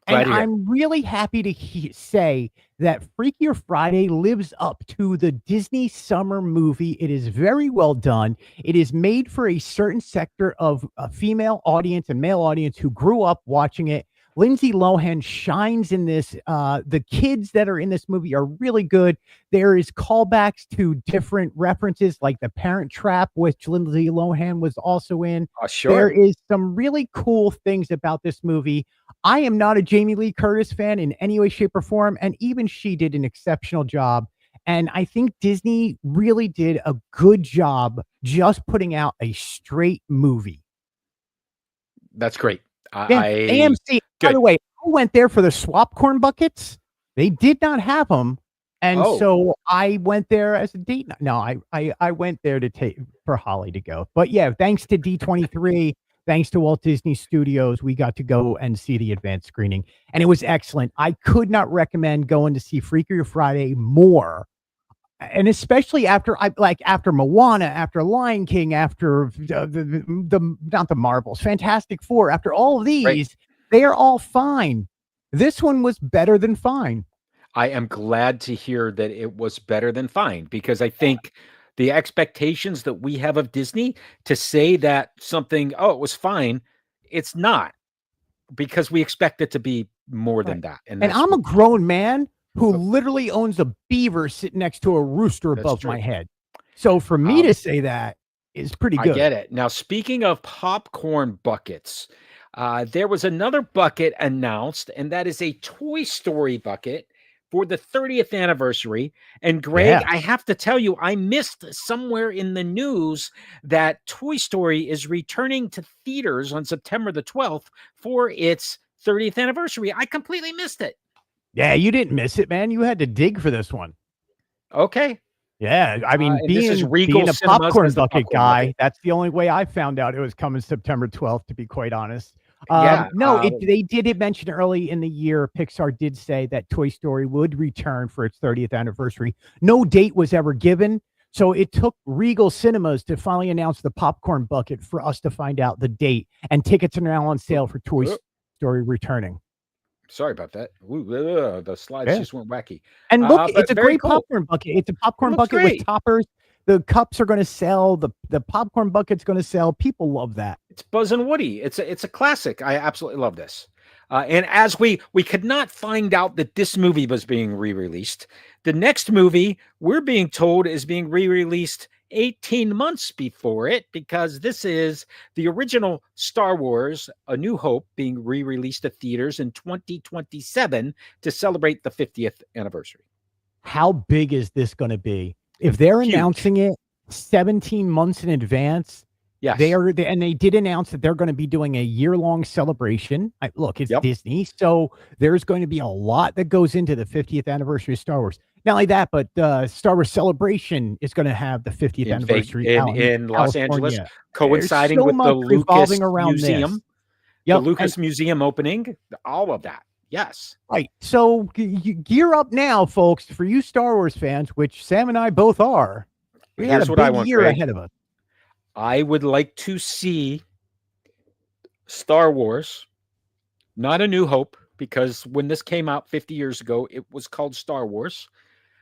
And I'm really happy to say that Freakier Friday lives up to the Disney summer movie. It is very well done. It is made for a certain sector of a female audience and male audience who grew up watching it. Lindsay Lohan shines in this. The kids that are in this movie are really good. There is callbacks to different references, like The Parent Trap, which Lindsay Lohan was also in. Sure. There is some really cool things about this movie. I am not a Jamie Lee Curtis fan in any way, shape, or form, and even she did an exceptional job. And I think Disney really did a good job just putting out a straight movie. That's great. AMC, by the way, I went there for the swap corn buckets. They did not have them. And so I went there as a date. No, I went there for Holly to go. But yeah, thanks to D23, thanks to Walt Disney Studios, we got to go and see the advanced screening. And it was excellent. I could not recommend going to see Freakier Friday more. And especially after Moana, after Lion King, after not the Marvels, Fantastic Four, after all of these, they are all fine. This one was better than fine. I am glad to hear that it was better than fine, because I think the expectations that we have of Disney to say that something, it was fine, it's not, because we expect it to be more than that. And I'm a grown man who literally owns a beaver sitting next to a rooster above my head. So for me to say that is pretty good. I get it. Now, speaking of popcorn buckets, there was another bucket announced, and that is a Toy Story bucket for the 30th anniversary. And Greg, I have to tell you, I missed somewhere in the news that Toy Story is returning to theaters on September the 12th for its 30th anniversary. I completely missed it. Yeah, you didn't miss it, man. You had to dig for this one. Okay. Yeah, I mean, being a popcorn bucket guy, that's the only way I found out it was coming September 12th, to be quite honest. They did mention early in the year, Pixar did say that Toy Story would return for its 30th anniversary. No date was ever given, so it took Regal Cinemas to finally announce the popcorn bucket for us to find out the date, and tickets are now on sale for Toy Story returning. Sorry about that. The slides just went wacky. And look, it's a great popcorn bucket. It's a popcorn bucket with toppers. The cups are going to sell. The popcorn bucket's going to sell. People love that. It's Buzz and Woody. It's a classic. I absolutely love this. And as we could not find out that this movie was being re-released, the next movie we're being told is being re-released 18 months before it, because this is the original Star Wars, A New Hope, being re-released to theaters in 2027 to celebrate the 50th anniversary. How big is this going to be? If they're announcing it 17 months in advance, Yes. And they did announce that they're going to be doing a year-long celebration. Look, it's Disney, so there's going to be a lot that goes into the 50th anniversary of Star Wars. Not only that, but Star Wars Celebration is going to have the 50th anniversary in Los Angeles, coinciding with the Lucas Museum. The Lucas Museum opening, all of that. Yes. Right. So gear up now, folks, for you Star Wars fans, which Sam and I both are. We Here's got what a I big want, year Greg. ahead of us. I would like to see Star Wars, not A New Hope, because when this came out 50 years ago, it was called Star Wars.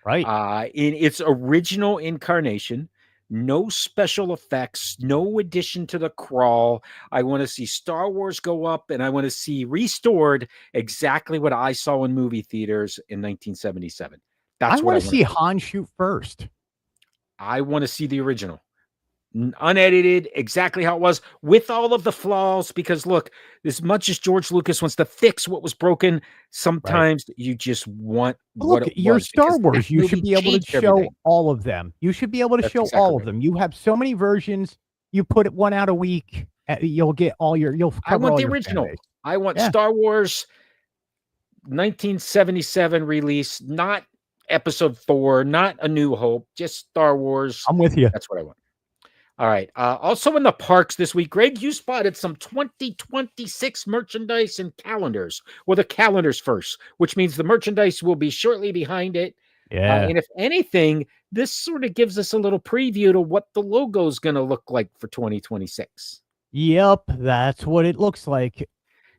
Right. In its original incarnation, no special effects, no addition to the crawl. I want to see Star Wars go up, and I want to see restored exactly what I saw in movie theaters in 1977. That's what I want to see Han shoot first. I want to see the original. Unedited, exactly how it was, with all of the flaws, because look, as much as George Lucas wants to fix what was broken, sometimes you just want what it you're was. Star Wars. You should be able to show all of them. You should be able to show all of them. You have so many versions. You put one out a week, you'll get all your. I want the original. I want Star Wars 1977 release, not Episode 4, not A New Hope, just Star Wars. I'm with you. That's what I want. All right. Also in the parks this week, Greg, you spotted some 2026 merchandise and calendars. Well, the calendars first, which means the merchandise will be shortly behind it. Yeah. And if anything, this sort of gives us a little preview to what the logo is going to look like for 2026. Yep, that's what it looks like.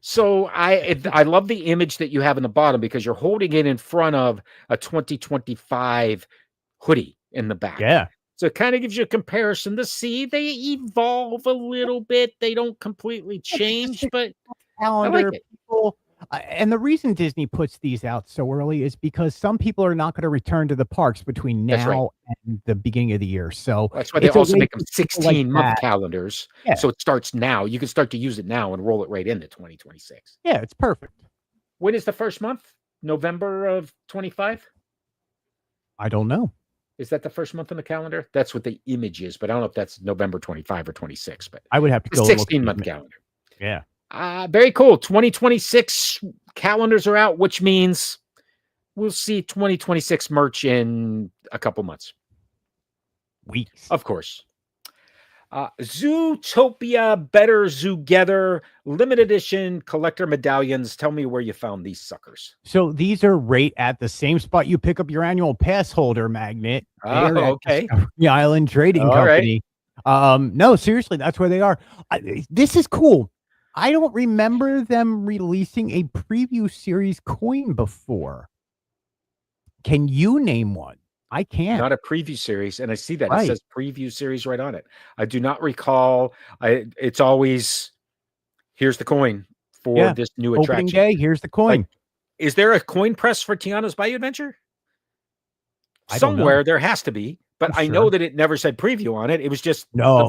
So I love the image that you have in the bottom, because you're holding it in front of a 2025 hoodie in the back. Yeah. So it kind of gives you a comparison to see they evolve a little bit. They don't completely change, but calendar, I like it. People, and the reason Disney puts these out so early is because some people are not going to return to the parks between now and the beginning of the year. So that's why they also make them 16-month calendars. Yeah. So it starts now. You can start to use it now and roll it right into 2026. Yeah, it's perfect. When is the first month? November of 25? I don't know. Is that the first month on the calendar? That's what the image is, but I don't know if that's November 25 or 26. But I would have to go 16-month calendar. Yeah. Very cool. 2026 calendars are out, which means we'll see 2026 merch in a couple months. Weeks. Of course. Zootopia Better Together limited edition collector medallions. Tell me where you found these suckers. So these are right at the same spot you pick up your annual Passholder magnet. Oh, okay. The Island Trading Company. Right. No, seriously, that's where they are. This is cool. I don't remember them releasing a preview series coin before. Can you name one? I can't. Not a preview series, and I see that it says preview series right on it. I do not recall. It's always here's the coin for this new attraction. Opening day, here's the coin. Is there a coin press for Tiana's Bayou Adventure? Somewhere there has to be, but I know that it never said preview on it. It was just no.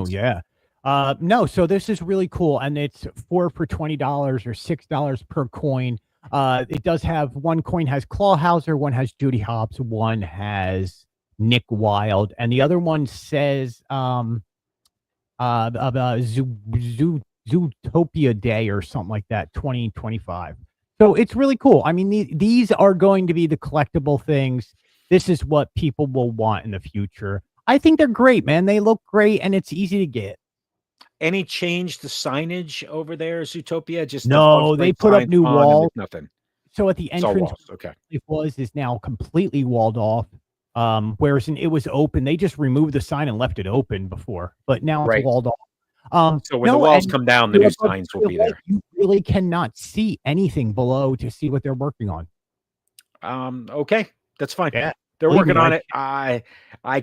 Yeah. No. So this is really cool, and it's 4 for $20 or $6 per coin. It does have one coin has Clawhauser, one has Judy Hopps, one has Nick Wilde, and the other one says Zootopia Day or something like that, 2025. So it's really cool. I mean, these are going to be the collectible things. This is what people will want in the future. I think they're great, man. They look great, and it's easy to get. Any change to signage over there, Zootopia? Just no, they put up new walls. Nothing. So at the entrance, it is now completely walled off. Whereas it was open, they just removed the sign and left it open before, but now it's walled off. So when the walls come down, the new signs will be there. You really cannot see anything below to see what they're working on. Okay, that's fine. Yeah. They're working on it. I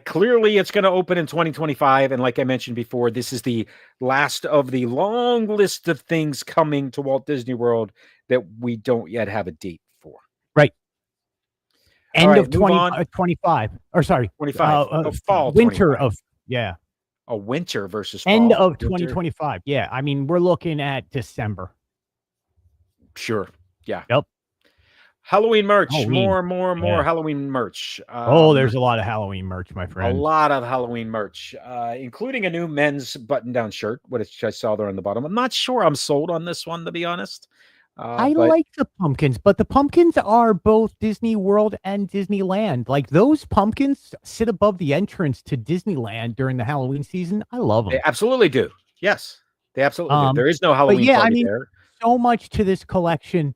clearly it's going to open in 2025. And like I mentioned before, this is the last of the long list of things coming to Walt Disney World that we don't yet have a date for. Right. End of 2025. Or sorry. 25. Fall. Winter 25. of, yeah. A winter versus fall. End of 2025. Yeah. I mean, we're looking at December. Sure. Yeah. Yep. Halloween merch, Halloween. more Yeah. Halloween merch. Oh, there's a lot of Halloween merch, my A friend. lot of Halloween merch, including a new men's button-down shirt, which I saw there on the bottom. I'm not sure I'm sold on this one, to be honest. I But like the pumpkins, but the pumpkins are both Disney World and Disneyland. Like those pumpkins sit above the entrance to Disneyland during the Halloween season. I love they them. absolutely do. Yes, they absolutely do. There is no But Halloween yeah, I party mean, there. so much to this collection.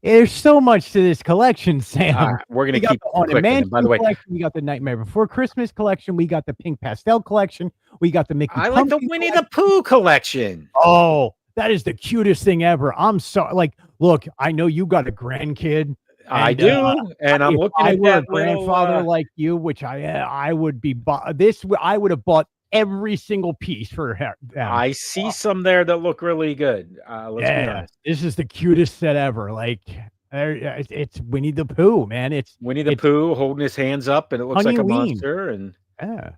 There's so much to this collection, Sam. We're We gonna got keep the Haunted clicking. And by the Mansion way, collection. We got the Nightmare Before Christmas collection. We got the Pink Pastel collection. We got the Mickey I like the Pumpkin Winnie collection. the Pooh collection. Oh, that is the cutest thing ever. I'm sorry. Like, look, I know you got a grandkid. I And, do, and I'm if looking I at were a that grandfather little. like you, which I would be. I would have bought every single piece for them. I see some there that look really good. Let's be honest. This is the cutest set ever. Like, it's Winnie the Pooh, man. It's Winnie the Pooh holding his hands up, and it looks like a Honeyween. monster, and Yeah,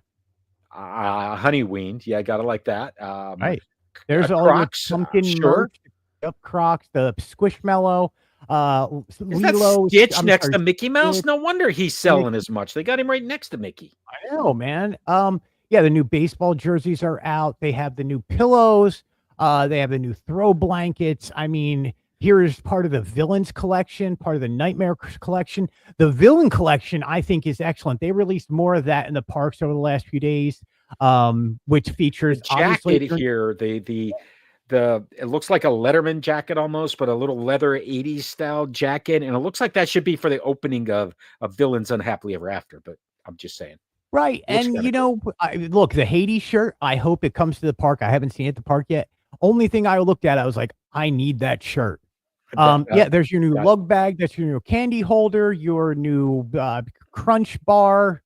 honeyweaned. Yeah, I gotta like that. right. There's all Crocs, your pumpkin sure. merch, the Crocs, the Squishmallow, Is that Lilo's. Stitch next to Mickey Mouse? Stitch, No wonder he's selling as much. They got him right next to Mickey. I know, man. Yeah, the new baseball jerseys are out. They have the new pillows. They have the new throw blankets. I mean, here is part of the villains collection, part of the nightmare collection. The villain collection, I think, is excellent. They released more of that in the parks over the last few days, which features The jacket here, it looks like a Letterman jacket almost, but a little leather 80s style jacket, and it looks like that should be for the opening of Villains Unhappily Ever After, but I'm just saying. Right. And you know, look, the Hades shirt, I hope it comes to the park. I haven't seen it at the park yet. Only thing I looked at, I was like, I need that shirt. Yeah, there's your new lug bag, that's your new candy holder, your new crunch bar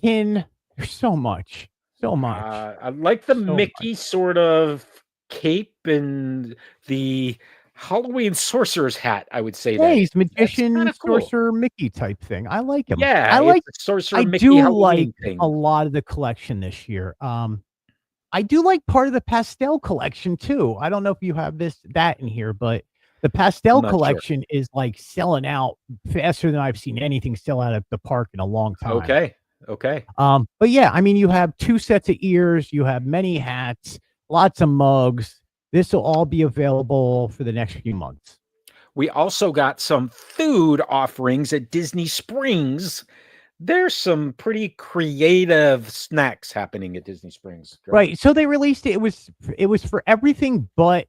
tin. There's so much. So much. I like the Mickey sort of cape and the Halloween sorcerer's hat, I would say. Yeah, that he's magician, cool. sorcerer Mickey type thing. I like him. Yeah, I like sorcerer I Mickey do Halloween like thing. a lot of the collection this year. I do like part of the pastel collection too. I don't know if you have that in here, but the pastel collection is like selling out faster than I've seen anything sell out at the park in a long time. Okay. But yeah, I mean, you have 2 sets of ears, you have many hats, lots of mugs. This will all be available for the next few months. We also got some food offerings at Disney Springs. There's some pretty creative snacks happening at Disney Springs. Right. So they released it. It was for everything, but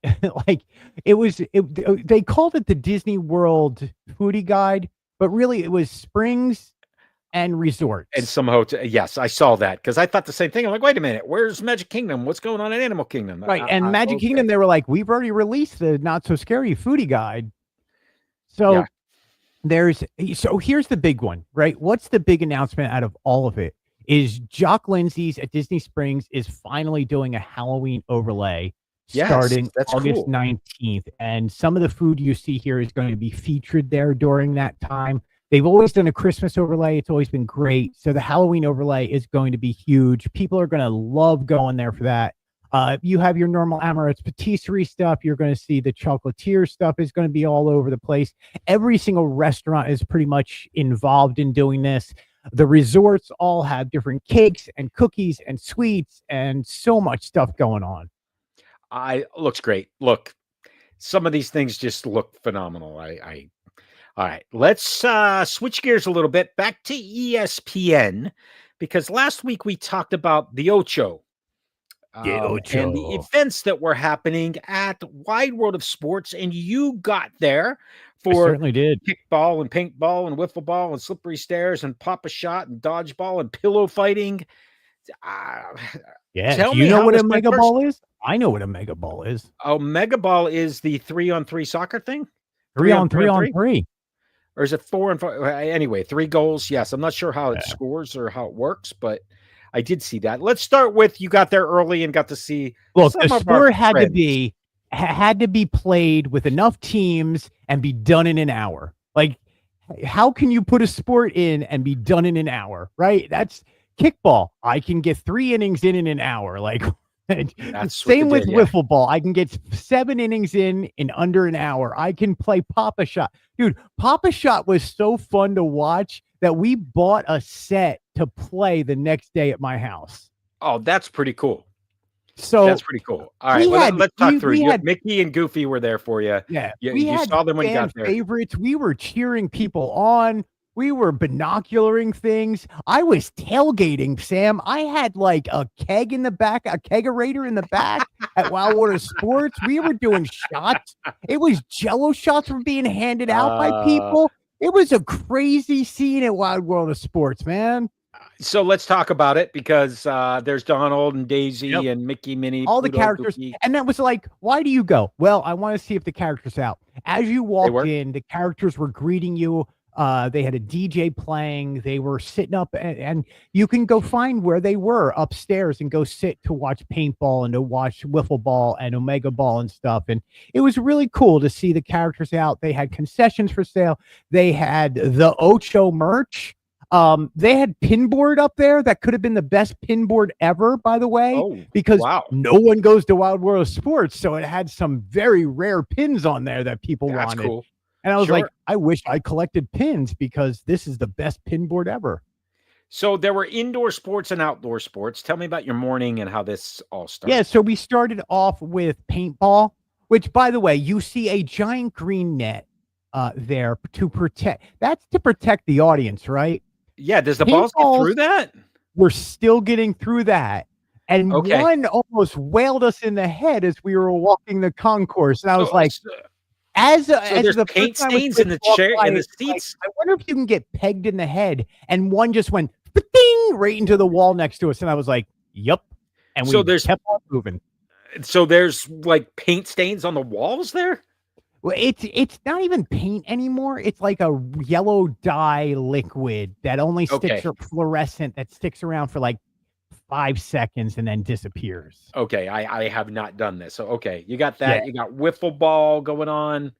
like they called it the Disney World foodie guide, but really it was Springs and resorts. And some hotel. Yes, I saw that because I thought the same thing. I'm like, wait a minute, where's Magic Kingdom? What's going on in Animal Kingdom? Right. And Magic Kingdom, they were like, we've already released the not so scary foodie guide. So yeah. So here's the big one, right? What's the big announcement out of all of it is Jock Lindsay's at Disney Springs is finally doing a Halloween overlay starting August 19th. And some of the food you see here is going to be featured there during that time. They've always done a Christmas overlay. It's always been great. So the Halloween overlay is going to be huge. People are going to love going there for that. You have your normal Amaret's patisserie stuff. You're going to see the chocolatier stuff is going to be all over the place. Every single restaurant is pretty much involved in doing this. The resorts all have different cakes and cookies and sweets and so much stuff going on. Looks great. Look, some of these things just look phenomenal. All right, let's switch gears a little bit back to ESPN because last week we talked about the Ocho. And the events that were happening at Wide World of Sports, and you got there for certainly did kickball and paintball and wiffle ball and slippery stairs and pop a shot and dodgeball and pillow fighting. Yeah, do you know what a mega ball is? I know what a mega ball is. Oh, mega ball is the 3-on-3 soccer thing. 3-on-3. Or is it 4-on-4? Anyway, 3 goals. Yes, I'm not sure how it scores or how it works, but I did see that. Let's start with you got there early and got to see. Look, the sport had to be played with enough teams and be done in an hour. Like, how can you put a sport in and be done in an hour? Right? That's kickball. I can get 3 innings in an hour. Like, That's what they Same with did, yeah. wiffle ball. I can get 7 innings in under an hour. I can play Papa Shot. Dude, Papa Shot was so fun to watch that we bought a set to play the next day at my house. Oh, that's pretty cool. So that's pretty cool. All right, let's talk through. We had Mickey and Goofy were there for you. Yeah, we You had saw them when you fan got there. favorites. We were cheering people on. We were binocularing things. I was tailgating, Sam. I had like a keg in the back, a kegerator in the back at Wild Water Sports. We were doing shots. It was Jello shots were being handed out by people. It was a crazy scene at Wild World of Sports, man. So let's talk about it because there's Donald and Daisy and Mickey, Minnie, all Pluto, the characters. Goofy. And that was like, why do you go? Well, I want to see if the character's out. As you walked in, the characters were greeting you. They had a DJ playing. They were sitting up, and you can go find where they were upstairs and go sit to watch paintball and to watch wiffle ball and omega ball and stuff. And it was really cool to see the characters out. They had concessions for sale. They had the Ocho merch. They had pinboard up there that could have been the best pinboard ever, by the way, because no one goes to Wild World of Sports. So it had some very rare pins on there that people wanted. Cool. And I was like, I wish I collected pins because this is the best pinboard ever. So there were indoor sports and outdoor sports. Tell me about your morning and how this all started. Yeah, so we started off with paintball, which, by the way, you see a giant green net there to protect. That's to protect the audience, right? Yeah, does the balls get through that? We're still getting through that. And one almost whaled us in the head as we were walking the concourse. And I was like, as the paint stains in the chair in the seats. I wonder if you can get pegged in the head. And one just went ding right into the wall next to us. And I was like, yup. And we kept on moving. So there's like paint stains on the walls there? Well, it's not even paint anymore. It's like a yellow dye liquid that only sticks or fluorescent that sticks around for like 5 seconds and then disappears. Okay, I have not done this. So you got that. Yeah. You got wiffle ball going on.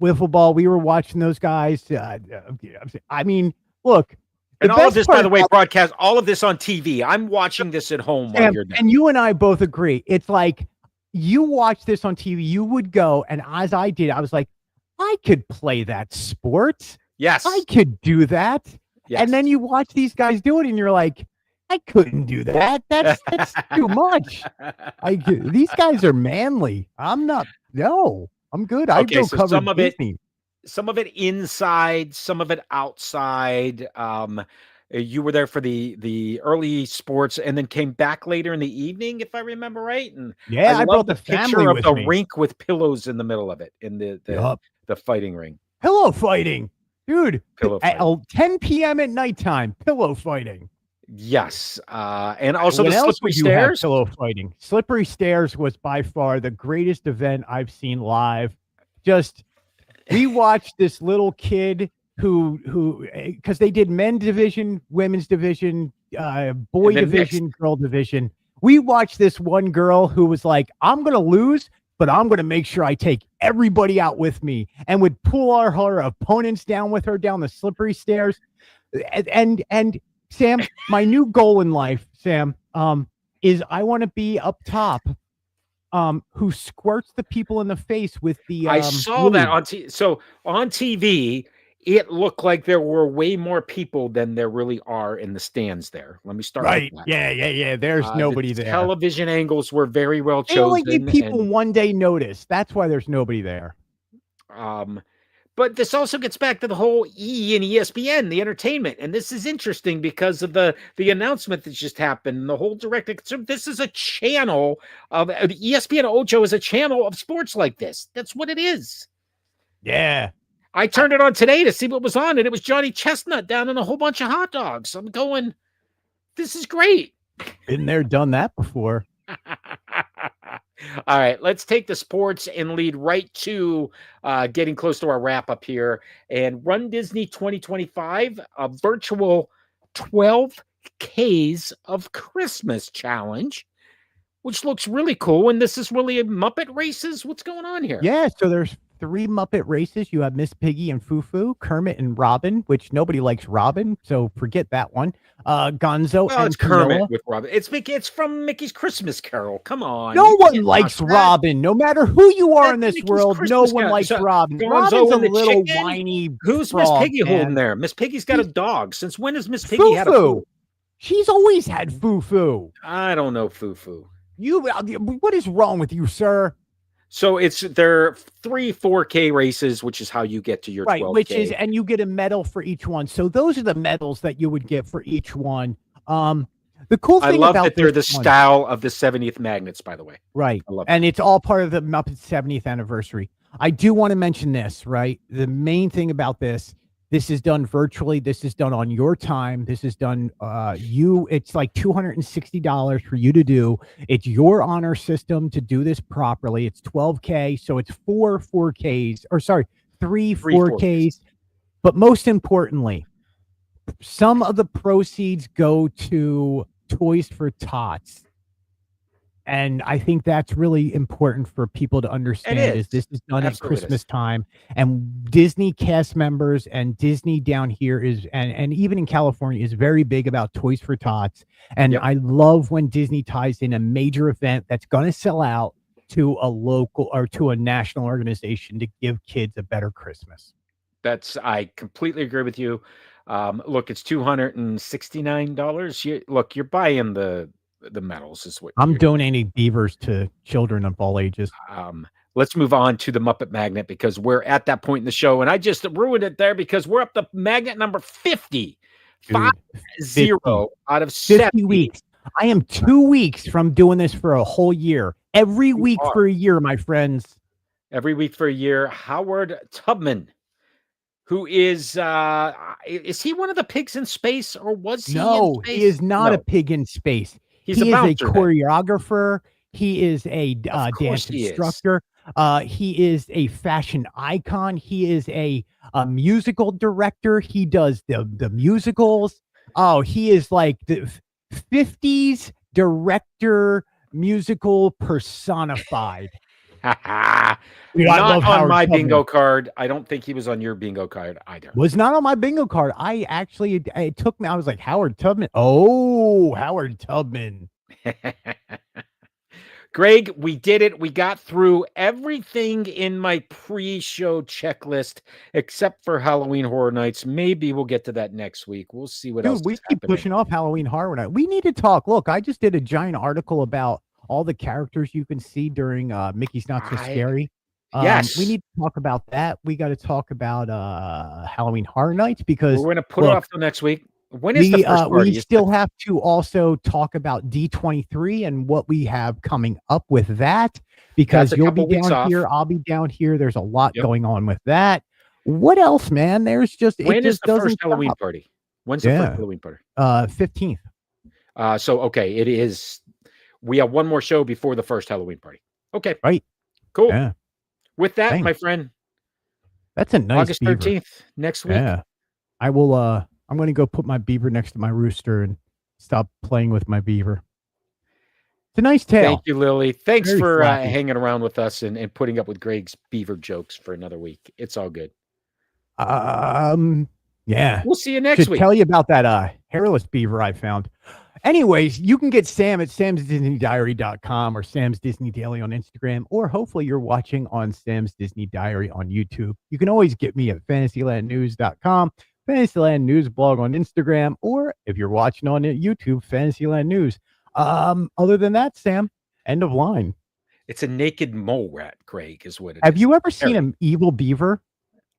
Wiffle ball. We were watching those guys. I mean, look. And all of this, by the way, broadcast all of this on TV. I'm watching this at home while you're there. And you and I both agree. It's like you watch this on TV, you would go, and as I did, I was like, I could play that sport. Yes. I could do that. Yes. And then you watch these guys do it, and you're like, I couldn't do that. That's too much. These guys are manly. I'm not. No, I'm good. I go cover some of Disney. Some of it inside, some of it outside. You were there for the early sports, and then came back later in the evening, if I remember right. And I brought the picture of the rink with pillows in the middle of it in the fighting ring. Pillow fighting, dude. Pillow fighting. At 10 p.m. at nighttime. Pillow fighting. Yes, and also the slippery stairs. Pillow fighting. Slippery stairs was by far the greatest event I've seen live. We watched this little kid who because they did men's division, women's division, boy division, girl division. We watched this one girl who was like, I'm gonna lose, but I'm gonna make sure I take everybody out with me, and would pull her opponents down with her down the slippery stairs. And Sam, my new goal in life, Sam, is I want to be up top, who squirts the people in the face with the. I saw that on TV. So on TV, it looked like there were way more people than there really are in the stands there. Let me start. Right. Yeah. There's nobody there. Television angles were very well chosen. They only give people one day notice. That's why there's nobody there. But this also gets back to the whole E and ESPN, the entertainment. And this is interesting because of the announcement that just happened, the whole directed. So this is a channel of ESPN Ocho is a channel of sports like this. That's what it is. Yeah. I turned it on today to see what was on, and it was Johnny Chestnut down in a whole bunch of hot dogs. I'm going, this is great. Been there, done that before. All right, let's take the sports and lead right to getting close to our wrap up here. And Run Disney 2025, a virtual 12Ks of Christmas challenge, which looks really cool. And this is really a Muppet races. What's going on here? Yeah, so there's 3 Muppet races. You have Miss Piggy and Foo-Foo, Kermit and Robin, which nobody likes Robin, so forget that one. Gonzo Well, and it's Kermit Camilla. with Robin. It's from Mickey's Christmas Carol. Come on. No you one can't likes knock that. Robin. No matter who you are That's in this Mickey's world, no Christmas one Carol. likes So, Robin. Gonzo Robin's a and the little chicken? whiny Who's Miss frog, Piggy holding man. there? Miss Piggy's got a dog. Since when has Miss Piggy had a Foo-Foo. food? She's always had Foo-Foo. I don't know Foo-Foo. What is wrong with you, sir? So they're 3 4K races, which is how you get to your 12K. Which is, and you get a medal for each one. So those are the medals that you would get for each one. The cool thing I love about that they're the style of the 70th magnets, by the way. Right. I love and it's all part of the Muppets 70th anniversary. I do want to mention this, right? The main thing about this is done virtually. This is done on your time. This is done it's like $260 for you to do. It's your honor system to do this properly. It's 12K, so it's 3 4Ks. But most importantly, some of the proceeds go to Toys for Tots. And I think that's really important for people to understand is this is done at Christmas time, and Disney cast members and Disney down here and even in California is very big about Toys for Tots. And I love when Disney ties in a major event that's going to sell out to a local or to a national organization to give kids a better Christmas. I completely agree with you. Look, it's $269. You're buying the medals is what I'm donating beavers to children of all ages. Let's move on to the Muppet Magnet because we're at that point in the show, and I just ruined it there because we're up to magnet number 50. 50 out of 70 weeks. I am 2 weeks from doing this for a whole year. Every week for a year, my friends. Every week for a year. Howard Tubman, who is he one of the pigs in space, or was he? No, he is not a pig in space. He is a choreographer. He is a dance instructor. He is a fashion icon. He is a musical director. He does the musicals. Oh, he is like the 50s director musical personified. Not on my bingo card. I don't think he was on your bingo card either. Was not on my bingo card. It took me. I was like, Howard Tubman. Oh, Howard Tubman. Greg, we did it. We got through everything in my pre-show checklist except for Halloween Horror Nights. Maybe we'll get to that next week. We'll see what else. We keep pushing off Halloween Horror Night. We need to talk. Look, I just did a giant article about all the characters you can see during Mickey's Not So Scary. Yes. We need to talk about that. We got to talk about Halloween Horror Nights because we're going to put it off till next week. When is the first party? We still have to also talk about D23 and what we have coming up with that because you'll be down here. I'll be down here. There's a lot going on with that. What else, man? There's just when is the first Halloween party? When's the first Halloween party? 15th. So okay, it is. We have one more show before the first Halloween party. Okay. Right. Cool. Yeah. With that, my friend. That's a nice August 13th next week. Yeah. I will I'm going to go put my beaver next to my rooster and stop playing with my beaver. It's a nice tale. Thank you, Lily. Thanks for hanging around with us and putting up with Greg's beaver jokes for another week. It's all good. Yeah. We'll see you next week. Tell you about that hairless beaver I found. Anyways, you can get Sam at samsdisneydiary.com or Sam's Disney Daily on Instagram, or hopefully you're watching on Sam's Disney Diary on YouTube. You can always get me at fantasylandnews.com, Fantasyland News blog on Instagram, or if you're watching on YouTube, Fantasyland News. Other than that, Sam, end of line. It's a naked mole rat, Greg, is what it is. Have you ever seen an evil beaver?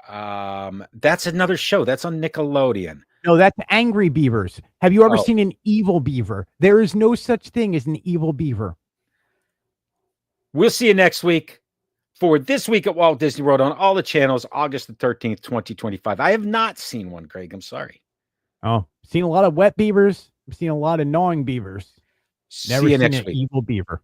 That's another show. That's on Nickelodeon. No, that's Angry Beavers. Have you ever seen an evil beaver? There is no such thing as an evil beaver. We'll see you next week for This Week at Walt Disney World on all the channels, August the 13th, 2025. I have not seen one, Greg. I'm sorry. Oh, seen a lot of wet beavers. I've seen a lot of gnawing beavers. Never seen an evil beaver.